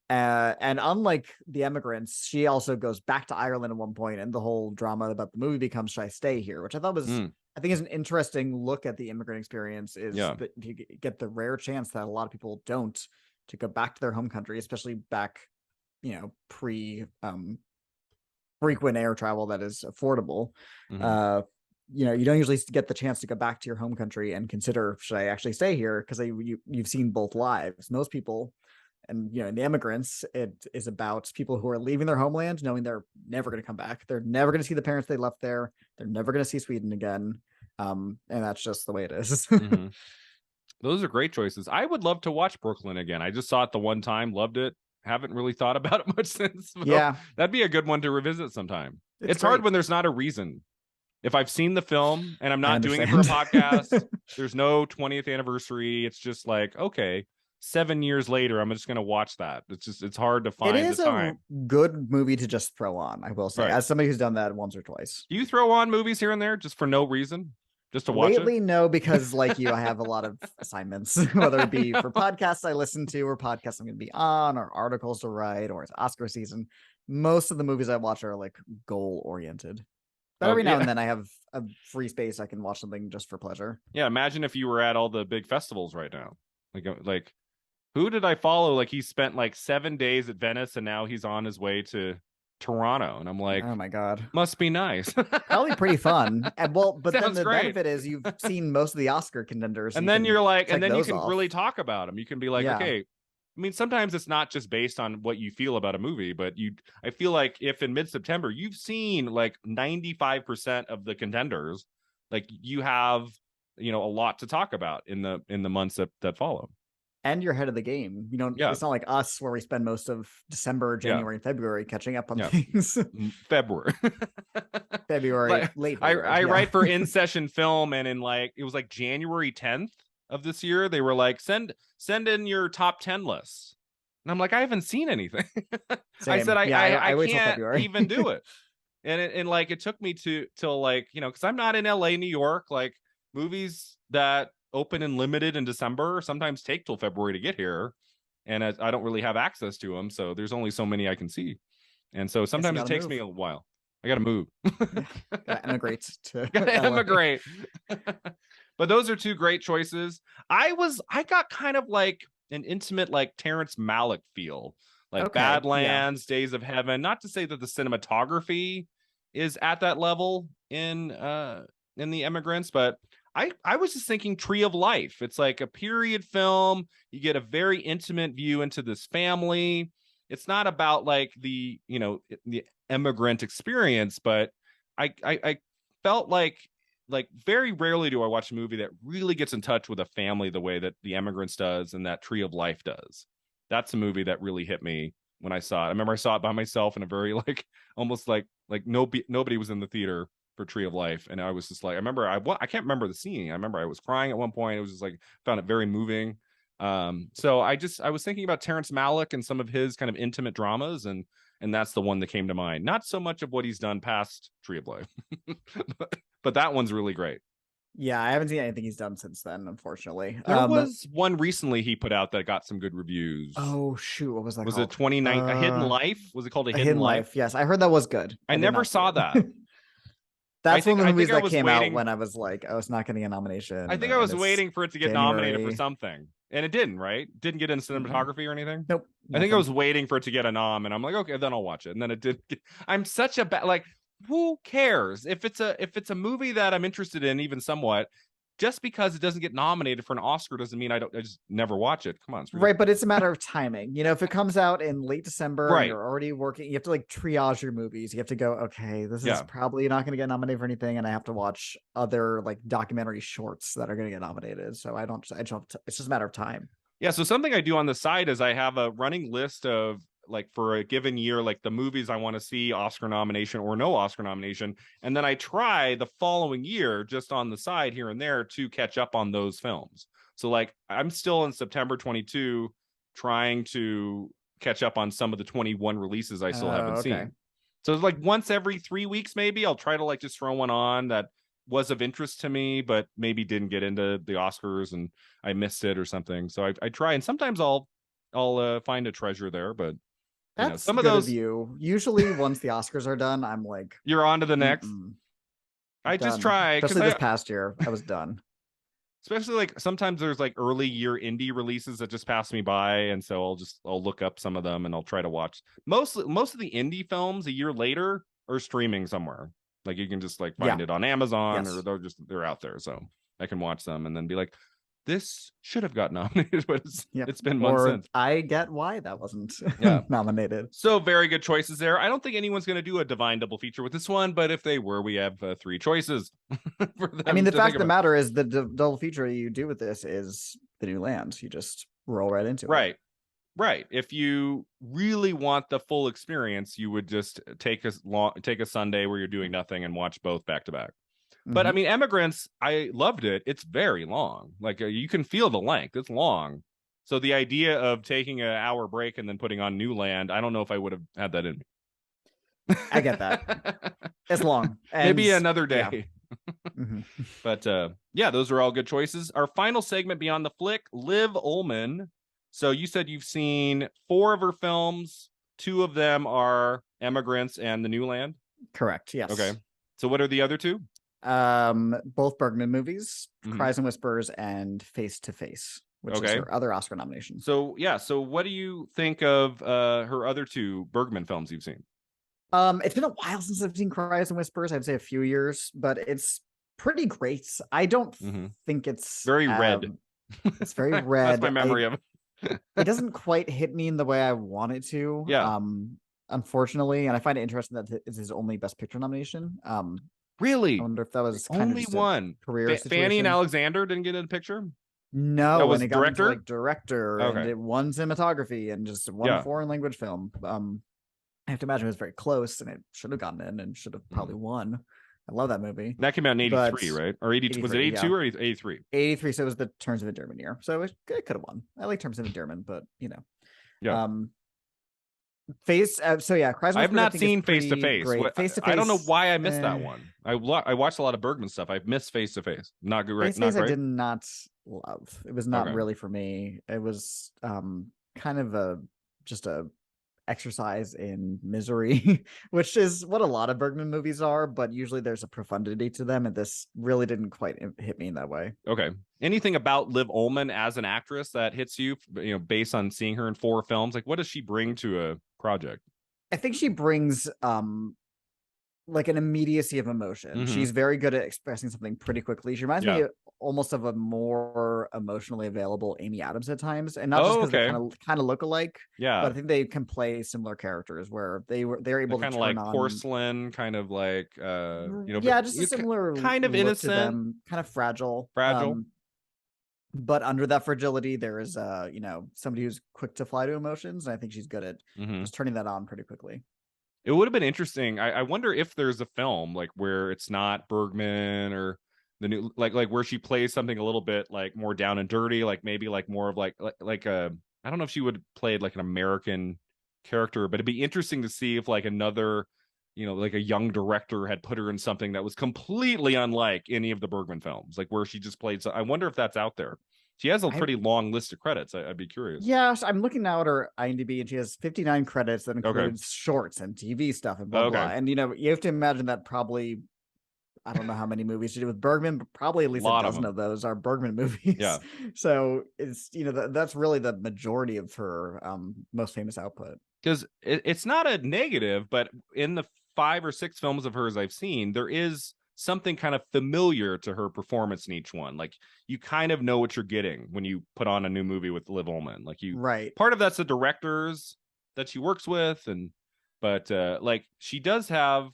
[SPEAKER 2] And unlike the Emigrants, she also goes back to Ireland at one point, and the whole drama about the movie becomes, should I stay here? Which I thought was, I think, is an interesting look at the immigrant experience. Is that you get the rare chance that a lot of people don't, to go back to their home country, especially back, pre frequent air travel that is affordable. You don't usually get the chance to go back to your home country and consider, should I actually stay here? Because you've seen both lives. Most people, and in the Emigrants, it is about people who are leaving their homeland knowing they're never going to come back. They're never going to see the parents they left there. They're never going to see Sweden again. And that's just the way it is.
[SPEAKER 1] Those are great choices. I would love to watch Brooklyn again. I just saw it the one time, loved it. Haven't really thought about it much since. Yeah, that'd be a good one to revisit sometime. It's hard when there's not a reason. If I've seen the film and I'm
[SPEAKER 2] I
[SPEAKER 1] not doing it for a
[SPEAKER 2] understand.
[SPEAKER 1] podcast, there's no 20th anniversary. It's just like, okay, 7 years later, I'm just going to watch that. It's hard to
[SPEAKER 2] It
[SPEAKER 1] find the
[SPEAKER 2] is a
[SPEAKER 1] time.
[SPEAKER 2] good movie to just throw on, I will say,
[SPEAKER 1] Right.
[SPEAKER 2] as somebody who's done that once or twice.
[SPEAKER 1] Do you throw on movies here and there just for no reason? Just to watch it?
[SPEAKER 2] Lately, no, because like you, I have a lot of assignments, whether it be for podcasts I listen to or podcasts I'm going to be on or articles to write or it's Oscar season. Most of the movies I watch are like goal oriented. But
[SPEAKER 1] Oh,
[SPEAKER 2] every now
[SPEAKER 1] yeah.
[SPEAKER 2] and then I have a free space I can watch something just for pleasure.
[SPEAKER 1] Yeah, imagine if you were at all the big festivals right now. Like who did I follow? Like he spent like 7 days at Venice and now he's on his way to Toronto. And I'm like,
[SPEAKER 2] Oh my god.
[SPEAKER 1] must be nice.
[SPEAKER 2] Probably pretty fun. And well, but then
[SPEAKER 1] Sounds
[SPEAKER 2] the
[SPEAKER 1] great.
[SPEAKER 2] benefit is you've seen most of the Oscar contenders. So
[SPEAKER 1] And
[SPEAKER 2] you
[SPEAKER 1] then
[SPEAKER 2] can
[SPEAKER 1] you're like, and
[SPEAKER 2] check
[SPEAKER 1] then you
[SPEAKER 2] those
[SPEAKER 1] can
[SPEAKER 2] off.
[SPEAKER 1] really talk about them. You can be like,
[SPEAKER 2] Yeah.
[SPEAKER 1] okay, I mean, sometimes it's not just based on what you feel about a movie, but I feel like if in mid-September you've seen like 95% of the contenders, like you have, a lot to talk about in the months that follow.
[SPEAKER 2] And you're ahead of the game. You know,
[SPEAKER 1] Yeah.
[SPEAKER 2] it's not like us where we spend most of December, January, and February catching up on things.
[SPEAKER 1] February.
[SPEAKER 2] February, late February.
[SPEAKER 1] I write for In Session Film, and it was like January 10th of this year, they were like, send in your top 10 lists. And I'm like, I haven't seen anything. I said, I
[SPEAKER 2] wait till
[SPEAKER 1] can't
[SPEAKER 2] February.
[SPEAKER 1] even do it. And like, it took me till like, because I'm not in LA, New York, like movies that open and limited in December sometimes take till February to get here. And I don't really have access to them. So there's only so many I can see. And so sometimes it takes me a while. I got to move.
[SPEAKER 2] Gotta emigrate to
[SPEAKER 1] Gotta
[SPEAKER 2] LA.
[SPEAKER 1] emigrate. But those are two great choices. I got kind of like an intimate, like Terrence Malick feel, like Badlands, Days of Heaven. Not to say that the cinematography is at that level in The Emigrants, but I was just thinking Tree of Life. It's like a period film. You get a very intimate view into this family. It's not about like the immigrant experience, but I felt like very rarely do I watch a movie that really gets in touch with a family the way that The Emigrants does and that Tree of Life does. That's a movie that really hit me when I saw it. I remember I saw it by myself in a very like almost like nobody was in the theater for Tree of Life, and I was just like, I can't remember the scene. I remember I was crying at one point. It was just like, found it very moving. So I was thinking about Terrence Malick and some of his kind of intimate dramas, and that's the one that came to mind. Not so much of what he's done past Tree of Life, but that one's really great.
[SPEAKER 2] Yeah, I haven't seen anything he's done since then, unfortunately.
[SPEAKER 1] There was one recently he put out that got some good reviews.
[SPEAKER 2] Oh shoot, what was that
[SPEAKER 1] was
[SPEAKER 2] called?
[SPEAKER 1] it 29 A Hidden Life? Was it called A Hidden Life?
[SPEAKER 2] Yes, I heard that was good.
[SPEAKER 1] I never saw that.
[SPEAKER 2] That's one of the movies that came
[SPEAKER 1] out
[SPEAKER 2] when I was like, oh, it's not getting a nomination.
[SPEAKER 1] I think I was waiting for it to get nominated for something. And it didn't, right? Didn't get in cinematography or anything?
[SPEAKER 2] Nope.
[SPEAKER 1] I think I was waiting for it to get a nom, and I'm like, okay, then I'll watch it. And then it did. I'm such a bad, like, who cares? If it's a movie that I'm interested in, even somewhat, just because it doesn't get nominated for an Oscar doesn't mean I just never watch it. Come on.
[SPEAKER 2] Right, but it's a matter of timing. If it comes out in late December,
[SPEAKER 1] right,
[SPEAKER 2] and you're already working, you have to like triage your movies. You have to go, okay, this is probably not going to get nominated for anything, and I have to watch other like documentary shorts that are going to get nominated. So it's just a matter of time.
[SPEAKER 1] Yeah, so something I do on the side is I have a running list of like for a given year, like the movies I want to see Oscar nomination or no Oscar nomination. And then I try the following year just on the side here and there to catch up on those films. So like I'm still in September 22 trying to catch up on some of the 21 releases I still haven't seen. So it's like once every 3 weeks, maybe I'll try to like just throw one on that was of interest to me, but maybe didn't get into the Oscars and I missed it or something. So I try, and sometimes I'll find a treasure there, but
[SPEAKER 2] that's
[SPEAKER 1] some
[SPEAKER 2] of
[SPEAKER 1] those
[SPEAKER 2] view. Usually once the Oscars are done, I'm like,
[SPEAKER 1] you're on to the next. I just try,
[SPEAKER 2] especially this past year I was done.
[SPEAKER 1] Especially like sometimes there's like early year indie releases that just pass me by, and so I'll look up some of them and I'll try to watch. Most of the indie films a year later are streaming somewhere. Like you can just like find it on Amazon, or they're out there, so I can watch them and then be like, this should have got nominated, but it's been months since.
[SPEAKER 2] I get why that wasn't nominated.
[SPEAKER 1] So very good choices there. I don't think anyone's going to do a divine double feature with this one, but if they were, we have 3 choices.
[SPEAKER 2] I mean, the fact of the matter is the double feature you do with this is The New Land. You just roll right into it.
[SPEAKER 1] Right. If you really want the full experience, you would just take a Sunday where you're doing nothing and watch both back to back. But I mean, Emigrants, I loved it. It's very long. Like you can feel the length. It's long. So the idea of taking an hour break and then putting on New Land, I don't know if I would have had that in me.
[SPEAKER 2] I get that. It's long. And
[SPEAKER 1] maybe another day.
[SPEAKER 2] Yeah.
[SPEAKER 1] But yeah, those are all good choices. Our final segment beyond the flick, Liv Ullmann. So you said you've seen 4 of her films. 2 of them are Emigrants and The New Land.
[SPEAKER 2] Correct. Yes.
[SPEAKER 1] Okay. So what are the other 2?
[SPEAKER 2] Both Bergman movies, Cries and Whispers and Face to Face, which is her other Oscar nomination.
[SPEAKER 1] So yeah, so what do you think of her other 2 Bergman films you've seen?
[SPEAKER 2] It's been a while since I've seen Cries and Whispers. I'd say a few years, but it's pretty great. I don't think it's
[SPEAKER 1] very red.
[SPEAKER 2] It's very red.
[SPEAKER 1] That's my memory of it.
[SPEAKER 2] It doesn't quite hit me in the way I want it to.
[SPEAKER 1] Yeah.
[SPEAKER 2] Unfortunately, and I find it interesting that it's his only Best Picture nomination.
[SPEAKER 1] Really?
[SPEAKER 2] I wonder if that was
[SPEAKER 1] kind
[SPEAKER 2] only
[SPEAKER 1] of one
[SPEAKER 2] career situation.
[SPEAKER 1] Fanny and Alexander didn't get in the picture.
[SPEAKER 2] No,
[SPEAKER 1] that was
[SPEAKER 2] and it got into, like, director, and it won cinematography and just one foreign language film. I have to imagine it was very close, and it should have gotten in and should have probably won. I love that movie.
[SPEAKER 1] That came out in 83, right? Or 82? Was it 82 or 83?
[SPEAKER 2] 83. So it was the Terms of Endearment year. So it could have won. I like Terms of Endearment, but
[SPEAKER 1] yeah.
[SPEAKER 2] Face. So yeah, Cries.
[SPEAKER 1] I've not seen Face to Face.
[SPEAKER 2] Face to Face.
[SPEAKER 1] I don't know why I missed that one. I watched a lot of Bergman stuff. I've missed Face to Face. Not good.
[SPEAKER 2] Face to Face. I did not love. It was not really for me. It was kind of just a exercise in misery, which is what a lot of Bergman movies are, but usually there's a profundity to them, and this really didn't quite hit me in that way.
[SPEAKER 1] Okay. Anything about Liv Ullmann as an actress that hits you, based on seeing her in 4 films? Like, what does she bring to a project?
[SPEAKER 2] I think she brings like an immediacy of emotion. She's very good at expressing something pretty quickly. She reminds me almost of a more emotionally available Amy Adams at times, and not just because they kind of look alike.
[SPEAKER 1] Yeah,
[SPEAKER 2] but I think they can play similar characters where they're able to
[SPEAKER 1] kind of like porcelain, kind of like
[SPEAKER 2] just a similar
[SPEAKER 1] kind of innocent,
[SPEAKER 2] to them, kind of fragile. But under that fragility, there is somebody who's quick to fly to emotions, and I think she's good at just turning that on pretty quickly.
[SPEAKER 1] It would have been interesting. I wonder if there's a film like where it's not Bergman or the new like where she plays something a little bit like more down and dirty, like maybe like more of like a I don't know if she would play like an American character, but it'd be interesting to see if like another like a young director had put her in something that was completely unlike any of the Bergman films, like where she just played. So I wonder if that's out there. She has a pretty long list of credits. I'd be curious.
[SPEAKER 2] Yeah, I'm looking now at her IMDb, and she has 59 credits that includes shorts and TV stuff and blah, blah. And, you have to imagine that probably, I don't know how many movies she did with Bergman, but probably at least a dozen of those are Bergman movies.
[SPEAKER 1] Yeah.
[SPEAKER 2] So it's, that's really the majority of her most famous output.
[SPEAKER 1] Because it's not a negative, but in the 5 or 6 films of hers I've seen, there is something kind of familiar to her performance in each one. Like you kind of know what you're getting when you put on a new movie with Liv Ullmann. Like part of that's the directors that she works with, but like she does have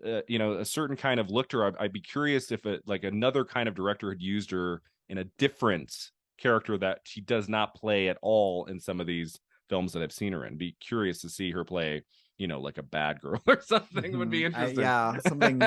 [SPEAKER 1] a certain kind of look to her. I'd be curious if like another kind of director had used her in a different character that she does not play at all in some of these films that I've seen her in. Be curious to see her play like a bad girl or something. Would be interesting.
[SPEAKER 2] Something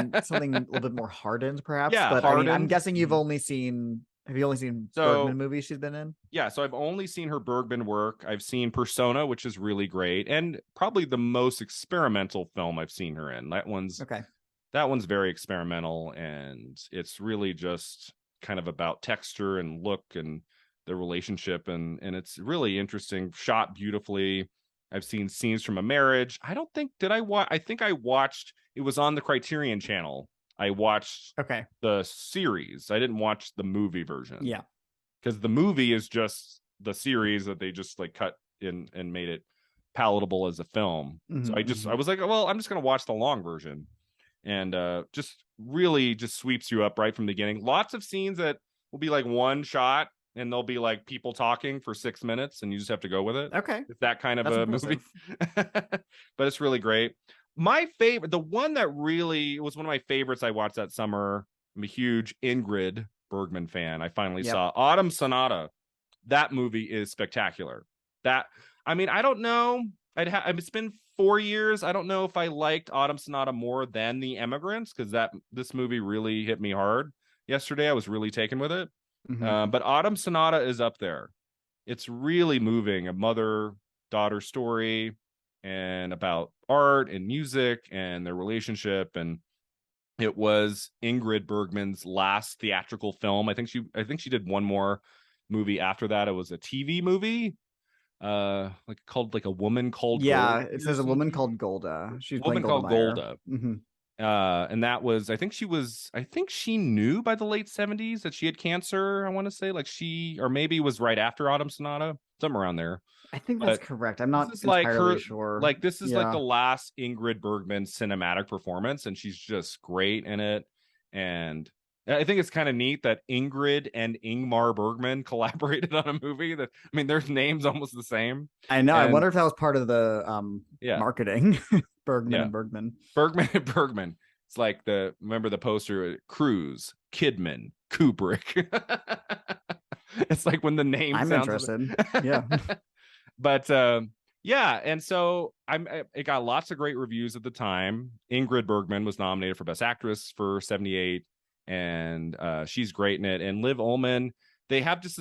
[SPEAKER 2] a little bit more hardened, perhaps.
[SPEAKER 1] Yeah,
[SPEAKER 2] but
[SPEAKER 1] hardened.
[SPEAKER 2] I'm guessing have you only seen Bergman movies she's been in?
[SPEAKER 1] Yeah, so I've only seen her Bergman work. I've seen Persona, which is really great, and probably the most experimental film I've seen her in. That one's very experimental, and it's really just kind of about texture and look and the relationship, and it's really interesting, shot beautifully. I've seen scenes from a marriage. I don't think I think I watched, it was on the Criterion channel. I watched the series. I didn't watch the movie version.
[SPEAKER 2] Yeah.
[SPEAKER 1] Because the movie is just the series that they just like cut in and made it palatable as a film. So I was like, well, I'm just going to watch the long version. And just really just sweeps you up right from the beginning. Lots of scenes that will be like one shot, and there'll be like people talking for 6 minutes, and you just have to go with it.
[SPEAKER 2] Okay.
[SPEAKER 1] It's that kind of a movie. But it's really great. My favorite, the one that really was one of my favorites I watched that summer, I'm a huge Ingrid Bergman fan. I finally saw Autumn Sonata. That movie is spectacular. I don't know. It's been 4 years, I don't know if I liked Autumn Sonata more than The Emigrants, because this movie really hit me hard yesterday. I was really taken with it. But Autumn Sonata is up there. It's really moving, a mother-daughter story, and about art and music and their relationship. And it was Ingrid Bergman's last theatrical film. I think she did one more movie after that. It was a TV movie, called A Woman Called
[SPEAKER 2] Yeah,
[SPEAKER 1] Golda
[SPEAKER 2] it says A Woman Called Golda. She's playing Golda Meir.
[SPEAKER 1] And that was, I think she knew by the late 70s that she had cancer. I want to say or maybe was right after Autumn Sonata, somewhere around there.
[SPEAKER 2] I think that's correct. I'm not entirely sure.
[SPEAKER 1] This is like the last Ingrid Bergman cinematic performance, and she's just great in it. And I think it's kind of neat that Ingrid and Ingmar Bergman collaborated on a movie their name's almost the same.
[SPEAKER 2] I know. I wonder if that was part of the marketing. Bergman and
[SPEAKER 1] Bergman. It's like remember the poster, Cruise, Kidman, Kubrick. It's like when the name
[SPEAKER 2] I'm
[SPEAKER 1] sounds
[SPEAKER 2] interested. Yeah.
[SPEAKER 1] But and so it got lots of great reviews at the time. Ingrid Bergman was nominated for Best Actress for 78, and she's great in it. And Liv Ullman, they have just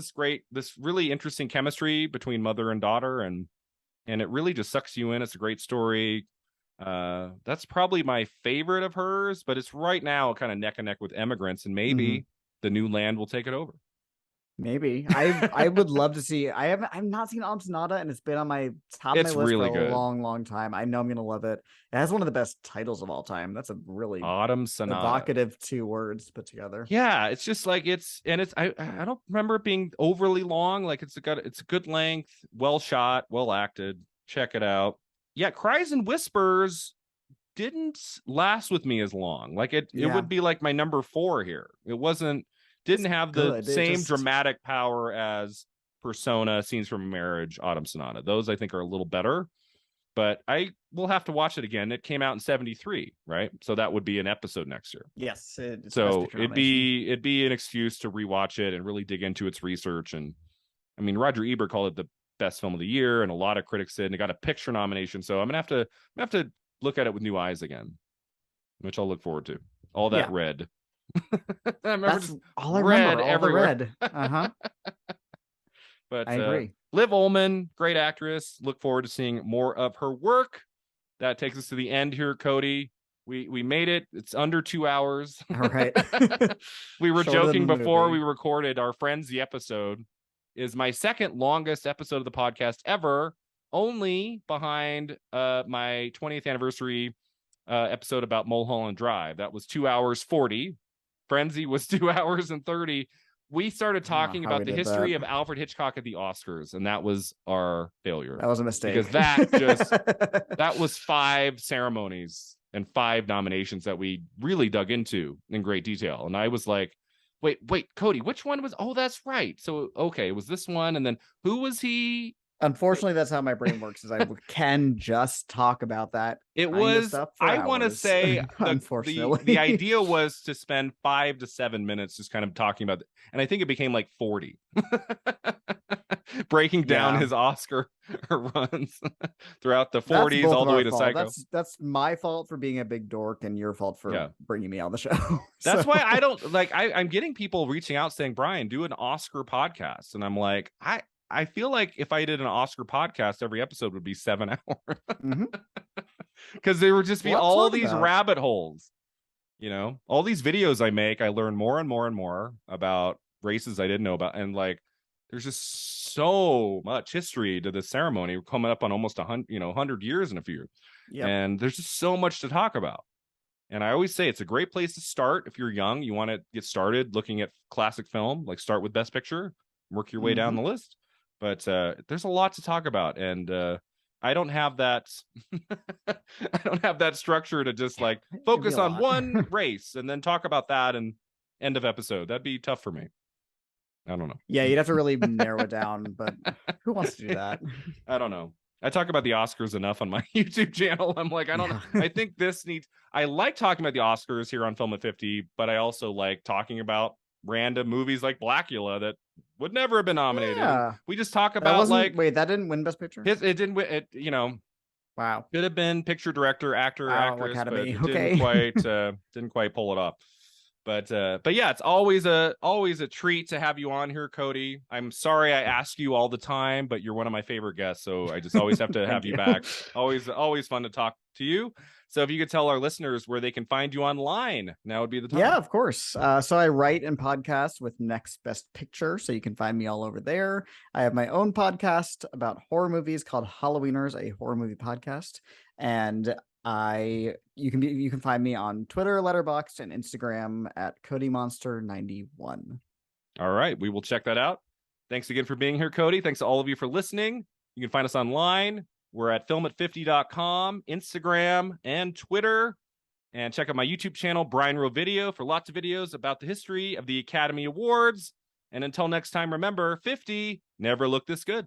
[SPEAKER 1] this really interesting chemistry between mother and daughter, and it really just sucks you in. It's a great story. That's probably my favorite of hers, but it's right now kind of neck and neck with Emigrants, and maybe The New Land will take it over.
[SPEAKER 2] Maybe. I would love to see. I've not seen Autumn Sonata, and it's been on my top of my list for a long time. I know I'm gonna love it. It has one of the best titles of all time. That's a really
[SPEAKER 1] Autumn Sonata,
[SPEAKER 2] evocative 2 words put together.
[SPEAKER 1] Yeah, it's just like I don't remember it being overly long. Like it's a good length, well shot, well acted. Check it out. Yeah, Cries and Whispers didn't last with me as long. Like it would be like my number 4 here. Didn't have the same dramatic power as Persona, Scenes from a Marriage, Autumn Sonata. Those I think are a little better, but I will have to watch it again. It came out in 73, right? So that would be an episode next year.
[SPEAKER 2] Yes.
[SPEAKER 1] So it'd be an excuse to rewatch it and really dig into its research. And I mean, Roger Ebert called it the best film of the year, and a lot of critics did, and it got a picture nomination. So I'm gonna have to look at it with new eyes again, which I'll look forward to. All that red. I remember
[SPEAKER 2] all I remember. All
[SPEAKER 1] everywhere.
[SPEAKER 2] The red.
[SPEAKER 1] But
[SPEAKER 2] I agree.
[SPEAKER 1] Liv Ullman, great actress. Look forward to seeing more of her work. That takes us to the end here, Cody. We made it. It's under 2 hours.
[SPEAKER 2] All right.
[SPEAKER 1] We were joking before we recorded our Frenzy episode. Is my second longest episode of the podcast ever, only behind my 20th anniversary episode about Mulholland Drive. That was 2 hours 40. Frenzy was 2 hours and 30. We started talking about the history of Alfred Hitchcock at the Oscars, and that was our failure.
[SPEAKER 2] That was a mistake.
[SPEAKER 1] Because that was 5 ceremonies and 5 nominations that we really dug into in great detail. And I was like, wait, Cody, which one was? Oh, that's right. So, okay, it was this one. And then who was he?
[SPEAKER 2] Unfortunately, that's how my brain works, is I can just talk about that.
[SPEAKER 1] It was, I want to say, unfortunately, the idea was to spend 5 to 7 minutes just kind of talking about it. And I think it became like 40. Breaking down his Oscar runs throughout the 40s all the way to Psycho.
[SPEAKER 2] That's my fault for being a big dork, and your fault for bringing me on the show.
[SPEAKER 1] That's why I don't like, I'm getting people reaching out saying, Brian, do an Oscar podcast. And I'm like, I feel like if I did an Oscar podcast, every episode would be 7 hours. Because there would just be all these rabbit holes. You know, all these videos I make, I learn more and more and more about races I didn't know about. And like, there's just so much history to this ceremony. We're coming up on almost 100 years in a few years. And there's just so much to talk about. And I always say it's a great place to start. If you're young, you want to get started looking at classic film, like start with Best Picture, work your way down the list. But there's a lot to talk about, and I don't have that. I don't have that structure to just like focus on one race and then talk about that and end of episode. That'd be tough for me. I don't know.
[SPEAKER 2] Yeah, you'd have to really narrow it down, but who wants to do that?
[SPEAKER 1] I don't know. I talk about the Oscars enough on my YouTube channel. I'm like, I don't know. I think this needs. I like talking about the Oscars here on Film at 50, but I also like talking about random movies like Blackula that would never have been nominated. We just talk about like,
[SPEAKER 2] wait, that didn't win Best Picture.
[SPEAKER 1] It didn't win.
[SPEAKER 2] Wow.
[SPEAKER 1] Could have been picture director, actor,
[SPEAKER 2] Wow,
[SPEAKER 1] actress, but
[SPEAKER 2] Academy.
[SPEAKER 1] it
[SPEAKER 2] Okay.
[SPEAKER 1] didn't quite pull it off. But yeah, it's always a treat to have you on here, Cody. I'm sorry I ask you all the time, but you're one of my favorite guests, so I just always have to have you back. Always fun to talk to you. So if you could tell our listeners where they can find you online, now would be the time.
[SPEAKER 2] Yeah, of course. So I write and podcast with Next Best Picture, so you can find me all over there. I have my own podcast about horror movies called Halloweeners, a horror movie podcast, and you can find me on Twitter, Letterboxd, and Instagram at CodyMonster91.
[SPEAKER 1] All right, we will check that out. Thanks again for being here, Cody. Thanks to all of you for listening. You can find us online. We're at filmat50.com, Instagram, and Twitter. And check out my YouTube channel, Brian Rowe Video, for lots of videos about the history of the Academy Awards. And until next time, remember, 50 never looked this good.